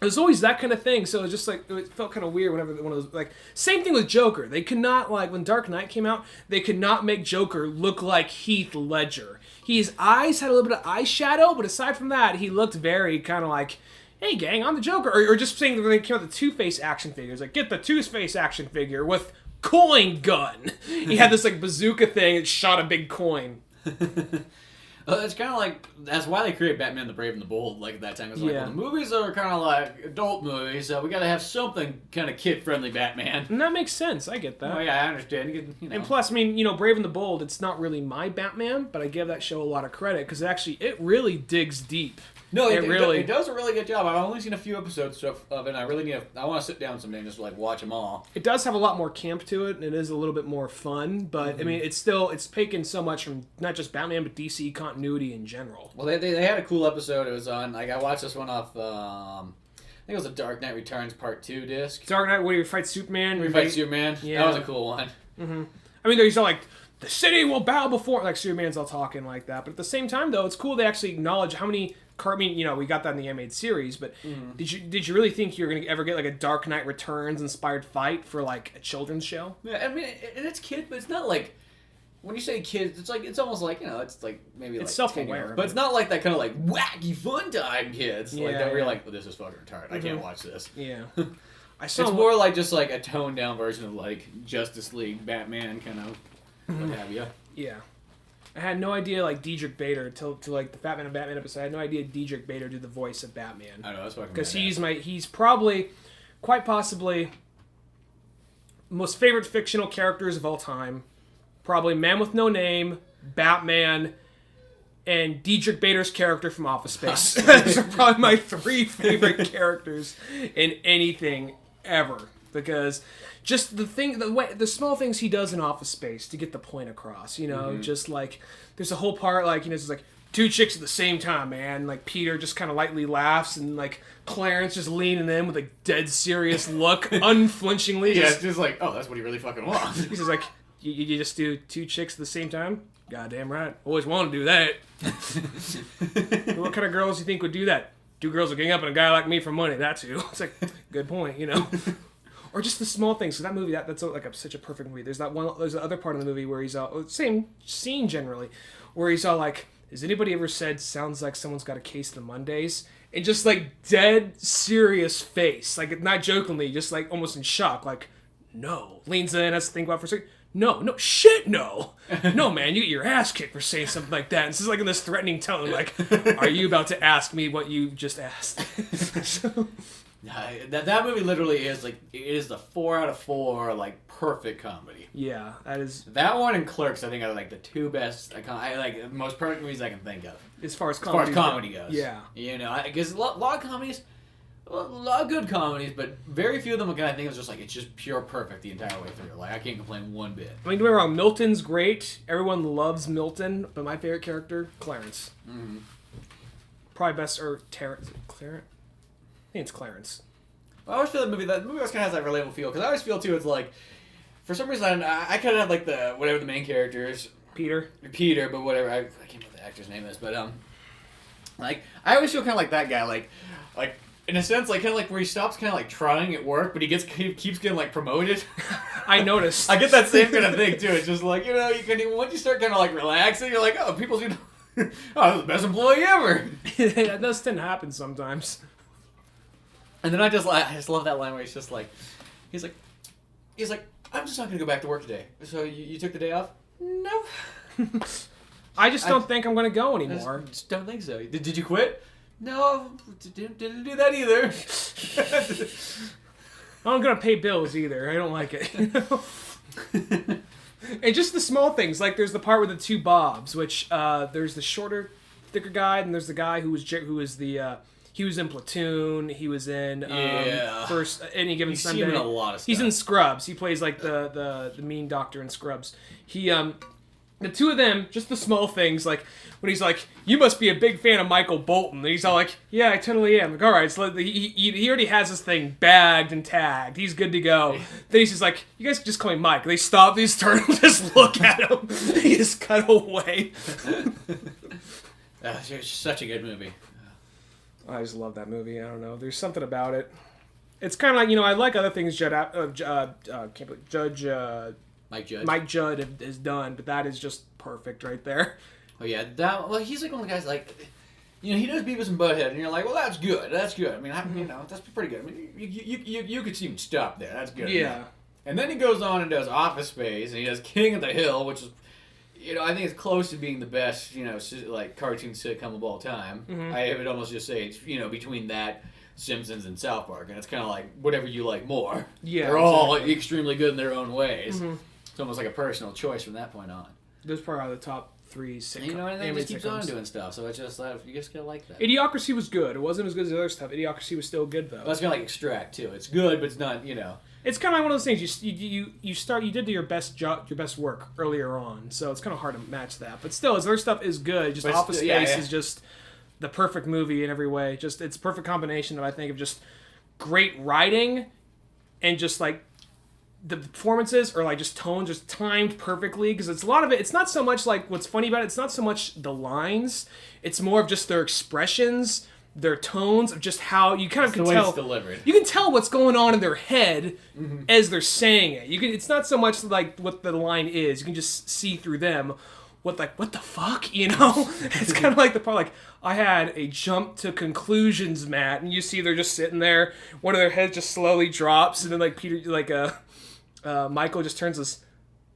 there's always that kind of thing. So it was just like it felt kind of weird whenever one of those like same thing with Joker. They could not when Dark Knight came out, they could not make Joker look like Heath Ledger. His eyes had a little bit of eyeshadow, but aside from that, he looked very kind of like, hey gang, I'm the Joker. Or just saying that when they came out with the Two-Face action figures, like get the Two-Face action figure with coin gun. He had this like bazooka thing that shot a big coin. It's kind of like, that's why they created Batman the Brave and the Bold, like, at that time. It's like, well, the movies are kind of like adult movies, so we gotta have something kind of kid-friendly Batman. And that makes sense. I get that. Oh, yeah, I understand. And plus, I mean, Brave and the Bold, it's not really my Batman, but I give that show a lot of credit, because it really digs deep. No, it does a really good job. I've only seen a few episodes of it, and I really I want to sit down someday and just, like, watch them all. It does have a lot more camp to it, and it is a little bit more fun, but, I mean, it's taken so much from not just Batman, but DC continuity in general. Well, they had a cool episode. It was on, like, I watched this one off, I think it was a Dark Knight Returns Part 2 disc. Dark Knight, where you fight Superman. Yeah. That was a cool one. Mm-hmm. I mean, there's all, like, the city will bow before, like, Superman's all talking like that, but at the same time, though, it's cool they actually acknowledge how many... I mean, we got that in the animated series, but did you really think you were going to ever get like a Dark Knight Returns inspired fight for like a children's show? Yeah, I mean, and it's kids, but it's not like when you say kids, it's almost like it's like maybe it's like self-aware, but it's not like that kind of like wacky fun time kids. Yeah, like that where you're like, well, this is fucking retarded. I can't watch this. Yeah, it's more like just like a toned down version of like Justice League, Batman, kind of what have you. Yeah. I had no idea, like, Diedrich Bader, till like, the Batman and Batman episode, I had no idea Diedrich Bader did the voice of Batman. I know, that's fucking because he's probably, quite possibly, most favorite fictional characters of all time. Probably Man with No Name, Batman, and Diedrich Bader's character from Office Space. Those are probably my three favorite characters in anything ever. Because... just the small things he does in Office Space to get the point across, just like, there's a whole part, like, it's like, two chicks at the same time, man. Like, Peter just kind of lightly laughs, and, like, Clarence just leaning in with a dead serious look, unflinchingly. Yeah, it's just like, oh, that's what he really fucking wants. He's just like, you just do two chicks at the same time? Goddamn right. Always wanted to do that. What kind of girls do you think would do that? Two girls will gang up on a guy like me for money, that's who. It's like, good point, Or just the small things. So that movie, that's like such a perfect movie. There's the other part of the movie where he's all, same scene generally, where he's all like, has anybody ever said, sounds like someone's got a case of the Mondays? And just like dead serious face. Like not jokingly, just like almost in shock. Like, no. Leans in, has to think about it for a second. No, shit, no. No, man, you get your ass kicked for saying something like that. And this is like in this threatening tone, like, are you about to ask me what you just asked? That movie literally is like it is the 4 out of 4 like perfect comedy. Yeah, that is That one and Clerks I think are like the two best I like most perfect movies I can think of. as far as As far as comedy comedy goes. Yeah. You know, because a lot of comedies, a lot of good comedies, but very few of them I think is just like it's just pure perfect the entire way through. Like I can't complain one bit. I mean, don't get me wrong, Milton's great. Everyone loves Milton, but my favorite character, Clarence. Mm-hmm. Probably best, or Terrence. Clarence? I think it's Clarence. I always feel that movie always kind of has that relatable feel, because I always feel too it's like, for some reason I kind of have like the, whatever the main character is. Peter, but whatever, I can't remember what the actor's name is, but like, I always feel kind of like that guy, like, in a sense, like, kind of like where he stops kind of like trying at work, but he keeps getting like promoted. I noticed. I get that same kind of thing too. It's just like, you know, you can once you start kind of like relaxing, you're like, oh, people's, you know, oh, I'm the best employee ever. That does tend to happen sometimes. And then I just love that line where he's like, he's like, I'm just not gonna go back to work today. So you took the day off? No. I just don't think I'm going to go anymore. Just don't think so. Did you quit? No, didn't do that either. I'm not going to pay bills either. I don't like it. You know? And just the small things, like there's the part with the two Bobs, which there's the shorter, thicker guy, and there's the guy who was he was in Platoon. He was in First Any Given Sunday. He's in a lot of stuff. He's in Scrubs. He plays like the mean doctor in Scrubs. He the two of them, just the small things, like when he's like, "You must be a big fan of Michael Bolton," and he's all like, "Yeah, I totally am." Like, all right, so he already has this thing bagged and tagged. He's good to go. Then he's just like, "You guys can just call me Mike." They stop, these turn, and just look at him. He just cut away. It's such a good movie. I just love that movie. I don't know. There's something about it. It's kind of like, you know, I like other things Mike Judd has done, but that is just perfect right there. Oh yeah, he's like one of the guys like, you know, he does Beavis and Butthead, and you're like, well, that's good. I mean, you know, that's pretty good. I mean, you could see him stop there. That's good. Yeah. And then he goes on and does Office Space, and he does King of the Hill, which is, you know, I think it's close to being the best, you know, like cartoon sitcom of all time. Mm-hmm. I would almost just say it's, you know, between that, Simpsons, and South Park, and it's kind of like whatever you like more. Yeah, they're all extremely good in their own ways. Mm-hmm. It's almost like a personal choice from that point on. Those probably are the top 3 sitcoms. And, you know, and then it just keeps on doing stuff, so it's just you just gotta like that. Idiocracy was good. It wasn't as good as the other stuff. Idiocracy was still good though. Well, that's kind of like Extract too. It's good, but it's not, you know. It's kind of like one of those things. You did your best work earlier on, so it's kind of hard to match that. But still, his other stuff is good. Just Office Space is just the perfect movie in every way. Just it's a perfect combination of, I think, of just great writing and just like the performances are like just toned, just timed perfectly, because it's a lot of it. It's not so much like what's funny about it. It's not so much the lines. It's more of just their expressions, their tones, of just how you kind of can tell. It's delivered. You can tell what's going on in their head as they're saying it. It's not so much like what the line is. You can just see through them what the fuck, you know? It's kind of like the part like, I had a jump to conclusions, Matt, and you see they're just sitting there. One of their heads just slowly drops, and then like Michael just turns this.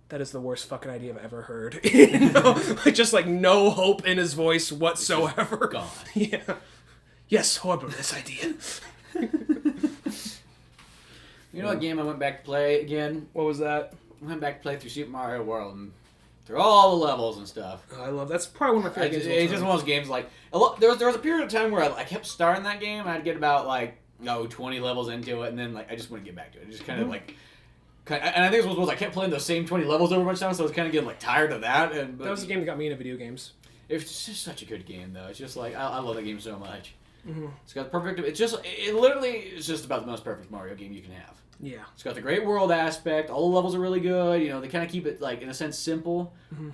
That is the worst fucking idea I've ever heard. You know? Like, just like no hope in his voice whatsoever. Gone. Yeah. Yes, horrible this idea. You know what game I went back to play again? What was that? I went back to play through Super Mario World and through all the levels and stuff. Oh, I love that's probably one of my favorite games. It's just one of those games like there was a period of time where I kept starting that game. I'd get about 20 levels into it, and then I just wouldn't get back to it. It just kind of and I think it was I kept playing those same 20 levels over a bunch of times, so I was kind of getting tired of that. But that was the game that got me into video games. It's just such a good game, though. It's just I love that game so much. Mm-hmm. It's got perfect. It literally is just about the most perfect Mario game you can have. Yeah. It's got the great world aspect. All the levels are really good. You know, they kind of keep it in a sense simple. Mm-hmm.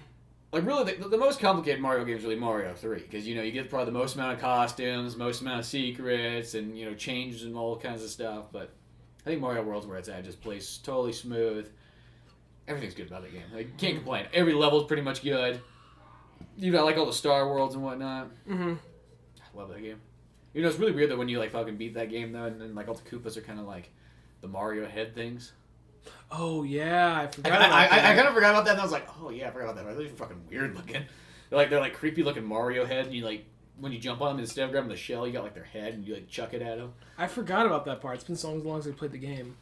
Like really, the most complicated Mario game is really Mario 3, because you get probably the most amount of costumes, most amount of secrets, and changes and all kinds of stuff. But I think Mario World's where it's at. It just plays totally smooth. Everything's good about that game. You can't complain. Every level's pretty much good. You got all the Star Worlds and whatnot. Mm-hmm. I love that game. It's really weird that when you fucking beat that game though, and then all the Koopas are kind of like the Mario head things. Oh yeah, I forgot. I kind of forgot about that, and I was like, oh yeah, I forgot about that. They're fucking weird looking. They're like creepy looking Mario head, and you when you jump on them, instead of grabbing the shell, you got like their head and you like chuck it at them. I forgot about that part. It's been so long as I played the game.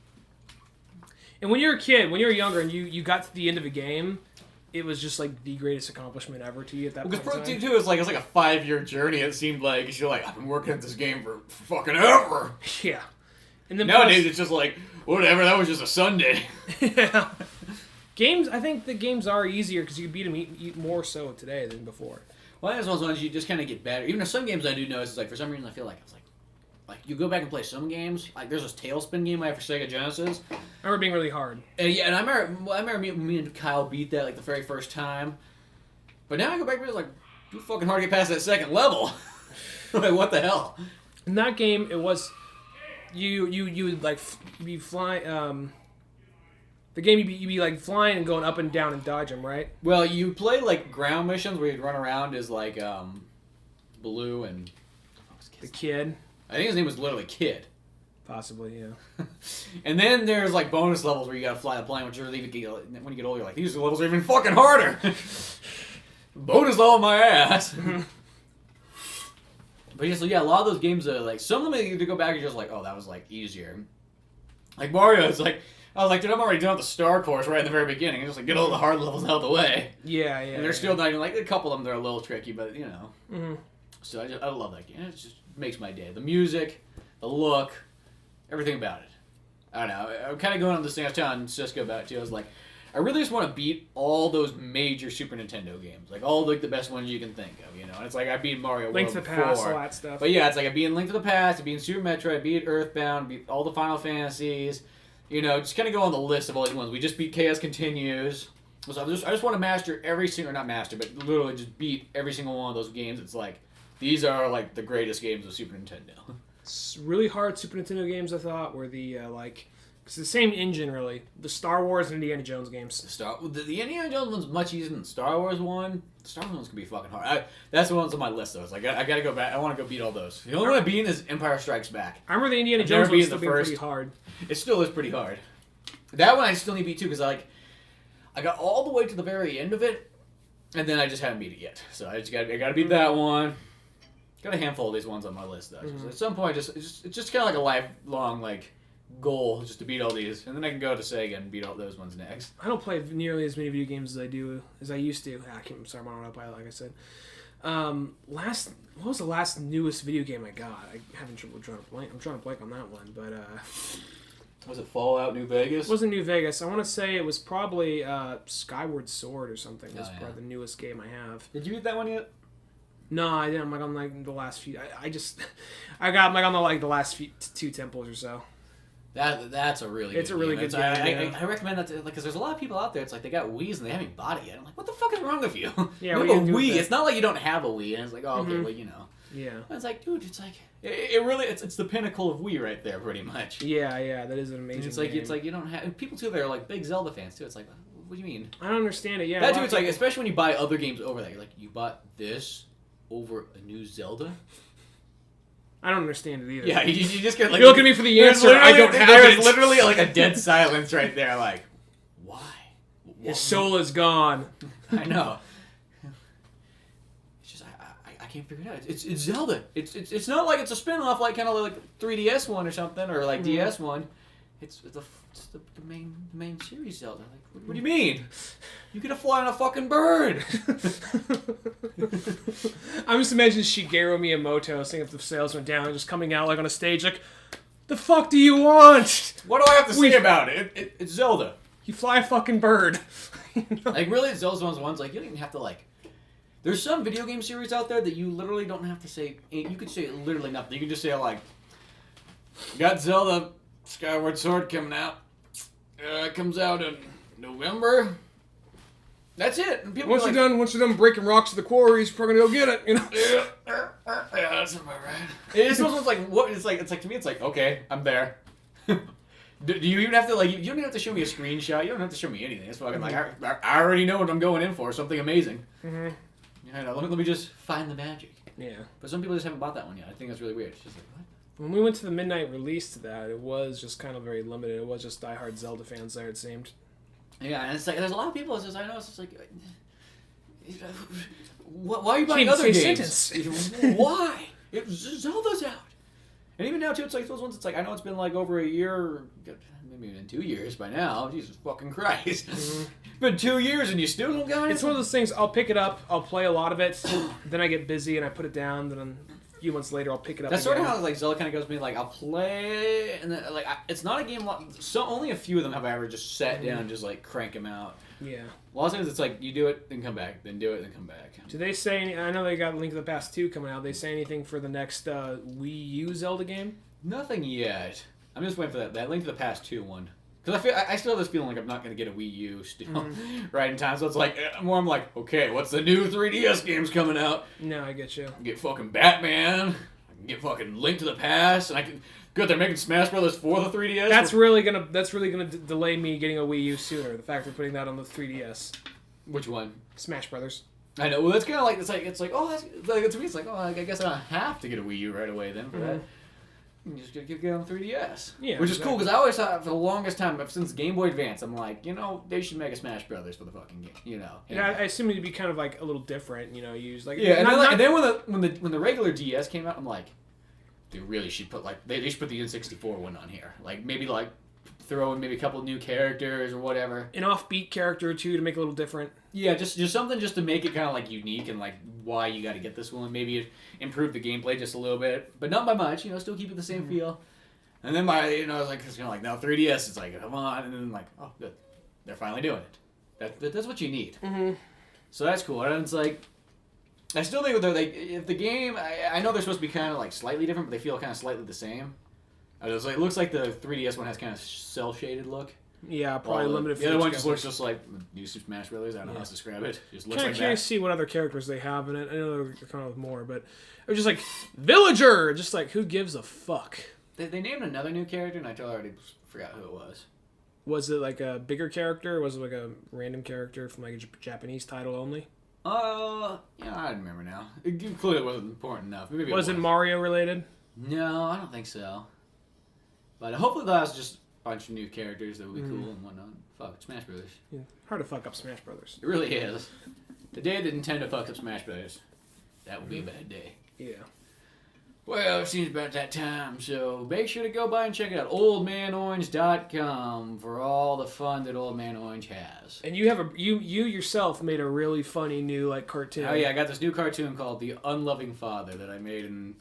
And when you're a kid, when you're younger, and you got to the end of a game, it was just like the greatest accomplishment ever to you at that point. Because Pro 2 too, it's like a 5-year journey. It seemed like you're like, I've been working at this game for fucking ever. Yeah. And then nowadays it's just like whatever. That was just a Sunday. Yeah. Games. I think the games are easier because you beat them more so today than before. Well, that's one of those ones you just kind of get better. Even though some games I do notice, it's like for some reason I feel like it's like you go back and play some games. Like there's this Tailspin game I have for Sega Genesis. I remember being really hard. And yeah, and I remember me and Kyle beat that like the very first time. But now I go back and it's like, too fucking hard to get past that second level. Like what the hell? In that game, it was you would like be flying. The game you'd be like flying and going up and down and dodge them, right? Well, you play like ground missions where you'd run around as like Blue and the kid. I think his name was literally Kid. Possibly, yeah. And then there's like bonus levels where you gotta fly the plane, which are even when you get older, you're like these levels are even fucking harder. Bonus level my ass. But yeah, a lot of those games are like some of them you go back and you're just like, oh, that was like easier. Like Mario, it's like I was like, dude, I'm already done with the star course right in the very beginning. Just like get all the hard levels out of the way. Yeah. And they're still not even like a couple of them. They're a little tricky, but you know. Mm-hmm. So I love that game. It just makes my day. The music, the look, everything about it. I don't know. I'm kind of going on this thing I was telling Cisco about too. I was like, I really just want to beat all those major Super Nintendo games, like all like the best ones you can think of, you know. And it's like I beat Mario Link World to the Past, before. all that stuff. But yeah, it's like I beat Link to the Past, I beat Super Metroid, I beat Earthbound, beat all the Final Fantasies. You know, just kind of go on the list of all these ones. We just beat Chaos Continues. So I just want to master every single, not master, but literally just beat every single one of those games. It's like, these are like the greatest games of Super Nintendo. It's really hard Super Nintendo games, I thought, were the, it's the same engine, really. The Star Wars and Indiana Jones games. The Indiana Jones one's much easier than the Star Wars one. The Star Wars one's can be fucking hard. That's the ones on my list, though. It's like, I gotta go back. I want to go beat all those. The only one I beat is Empire Strikes Back. I remember the Indiana Jones one still being pretty hard. It still is pretty hard. That one I still need to beat, too, because I got all the way to the very end of it, and then I just haven't beat it yet. So I gotta beat that one. Got a handful of these ones on my list, though. Mm-hmm. At some point, it's just kind of like a lifelong, like, goal just to beat all these, and then I can go to Sega and beat all those ones next. I don't play nearly as many video games as I used to. I'm sorry, I'm on autopilot, like I said. What was the last newest video game I got? I'm trying to blank on that one, but was it Fallout New Vegas? It wasn't New Vegas. I want to say it was probably Skyward Sword or something. That's probably the newest game I have. Did you beat that one yet? No, I didn't. I'm like on like the last few. I got like on the last few 2 temples or so. That's a really good game. Good game. I recommend that because there's a lot of people out there. It's like they got Wii's and they haven't bought it yet. I'm like, what the fuck is wrong with you? Yeah, you have a Wii. It's not like you don't have a Wii, and it's like, oh, okay, well, you know. Yeah. And it's like, dude, it's like it really it's the pinnacle of Wii right there, pretty much. Yeah, that is an amazing. And it's like you don't have people too. They're like big Zelda fans too. It's like, what do you mean? I don't understand it. Yeah. That too. It's like especially when you buy other games over that. You're like, you bought this over a new Zelda. I don't understand it either. Yeah, you just get like... You're looking at me for the answer. I don't have it. There's literally like a dead silence right there, like, why? His soul is gone. I know. It's just, I can't figure it out. It's Zelda. It's not like it's a spin-off like kind of like 3DS one or something, or like DS one. It's the main series Zelda. Like, what do you mean? You get to fly on a fucking bird. I'm just imagining Shigeru Miyamoto seeing if the sales went down and just coming out like on a stage like, the fuck do you want? What do I have to say about it? It's Zelda. You fly a fucking bird. You know? Like really, Zelda's one of those ones like you don't even have to like. There's some video game series out there that you literally don't have to say. You could say literally nothing. You can just say like, got Zelda Skyward Sword coming out. It comes out in November. That's it. And people once you're done breaking rocks at the quarries, we're gonna go get it. You know. Yeah, that's about right. It's almost like what it's like to me. It's like okay, I'm there. Do you even have to like? You don't even have to show me a screenshot. You don't have to show me anything. It's fucking like I already know what I'm going in for. Something amazing. Mm-hmm. Yeah, no, let me just find the magic. Yeah. But some people just haven't bought that one yet. I think that's really weird. It's just like what? When we went to the midnight release to that, it was just kind of very limited. It was just diehard Zelda fans there, it seemed. Yeah, and it's like there's a lot of people. It's just I know it's just like Why are you buying Can't other say games? sentence. Why? Zelda's out. And even now, too, it's like those ones, it's like, I know it's been like over a year, maybe even 2 years by now. Jesus fucking Christ. It's been 2 years and you still don't got it? It's one of those things, I'll pick it up, I'll play a lot of it, then I get busy and I put it down, then a few months later I'll pick it up That's again. sort of how like Zelda kind of goes with me. Like I'll play, and then, like it's not a game. So only a few of them have I ever just sat down and just like crank them out. Yeah. A lot of times it's like you do it, then come back, then do it, then come back. Do they say any, I know they got Link to the Past 2 coming out, they say anything for the next Wii U Zelda game? Nothing yet. I'm just waiting for that Link to the Past 2 one. Because I still have this feeling like I'm not going to get a Wii U still right in time. So it's like, I'm like, okay, what's the new 3DS games coming out? No, I get you. I can get fucking Batman. I can get fucking Link to the Past. And I can... Good, they're making Smash Brothers for the 3DS. That's really gonna delay me getting a Wii U sooner. The fact they're putting that on the 3DS. Which one? Smash Brothers. I know. Well, that's kind of like it's like oh, that's like to me. It's like oh, I guess I don't have to get a Wii U right away then for that. You just get on 3DS. Yeah, which is cool because I always thought for the longest time since Game Boy Advance, I'm like, they should make a Smash Brothers for the fucking game. Yeah, I assume it'd be kind of like a little different. Use like yeah, and then when the regular DS came out, I'm like, they really should put like they should put the N64 one on here. Like maybe like throw in maybe a couple new characters or whatever. An offbeat character or two to make it a little different. Yeah, just something just to make it kind of like unique and like why you got to get this one. Maybe improve the gameplay just a little bit, but not by much. Still keep it the same feel. And then I was like, it's kind of like now 3DS. It's like come on, and then like oh good, they're finally doing it. That's what you need. So that's cool. And it's like I still think though if the game I know they're supposed to be kind of like slightly different, but they feel kind of slightly the same. It looks like the 3DS one has kind of cell-shaded look. Yeah, probably limited. The other one just looks just like new Super Smash Brothers. I don't know how to describe it. Just looks like that. Curious to see what other characters they have in it. I know they're coming with more, but it was just like Villager. Just like who gives a fuck? They named another new character, and I already forgot who it was. Was it like a bigger character? Or was it like a random character from like a Japanese title only? Yeah, I remember now. It clearly wasn't important enough. Maybe was it Mario related? No, I don't think so. But hopefully that was just a bunch of new characters that would be cool and whatnot. Fuck, Smash Brothers. Yeah, hard to fuck up Smash Brothers. It really is. The day that Nintendo fucks up Smash Brothers, that would be a bad day. Yeah. Well, it seems about that time, so make sure to go by and check it out. OldManOrange.com for all the fun that Old Man Orange has. And you have you yourself made a really funny new like cartoon. Oh yeah, I got this new cartoon called The Unloving Father that I made in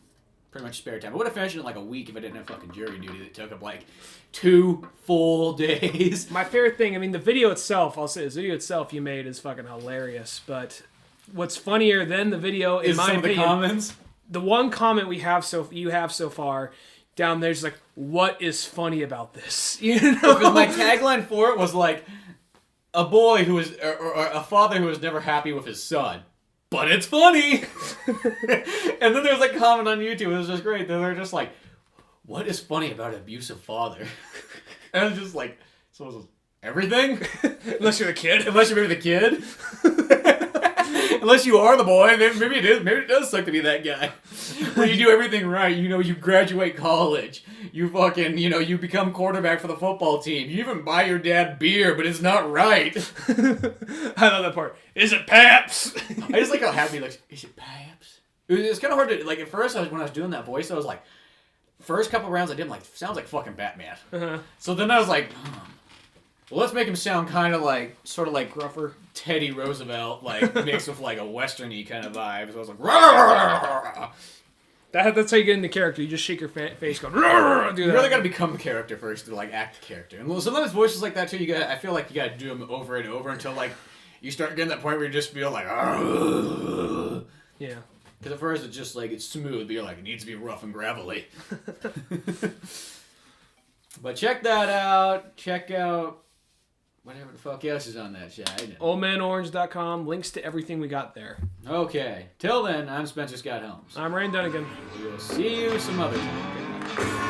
pretty much spare time. I would have finished it in like a week if I didn't have fucking jury duty that took up like 2 full days. My favorite thing, the video itself, I'll say this video itself you made is fucking hilarious, but what's funnier than the video in my opinion, the comments? The one comment you have so far down there's like, what is funny about this? Because my tagline for it was like a boy who was or a father who was never happy with his son. But it's funny. And then there's a comment on YouTube. It was just great. They're just like, what is funny about an abusive father? And it's just like, so everything? Unless you're the kid. Unless you're maybe the kid. Unless you are the boy. Maybe it is. Maybe it does suck to be that guy. Where you do everything right. You graduate college. You fucking, you become quarterback for the football team. You even buy your dad beer, but it's not right. I love that part. Is it Paps? I just like how happy he looks. Is it Paps? It's kind of hard to, like, at first, when I was doing that voice, I was like, first couple rounds I did, sounds like fucking Batman. So then I was like, well, let's make him sound kind of like, sort of like gruffer Teddy Roosevelt, like, mixed with, like, a western-y kind of vibe. So I was like, rawr! That's how you get into character. You just shake your face, go, do You that. really gotta become the character first to, like, act the character. And sometimes voices like that, too, I feel like you gotta do them over and over until, like, you start getting that point where you just feel like, yeah. Because at first it's just like, it's smooth, but you're like, it needs to be rough and gravelly. But check that out. Check out whatever the fuck else is on that shit. OldManOrange.com. Links to everything we got there. Okay. Till then, I'm Spencer Scott Holmes. I'm Rand Dunigan. We'll see you some other time.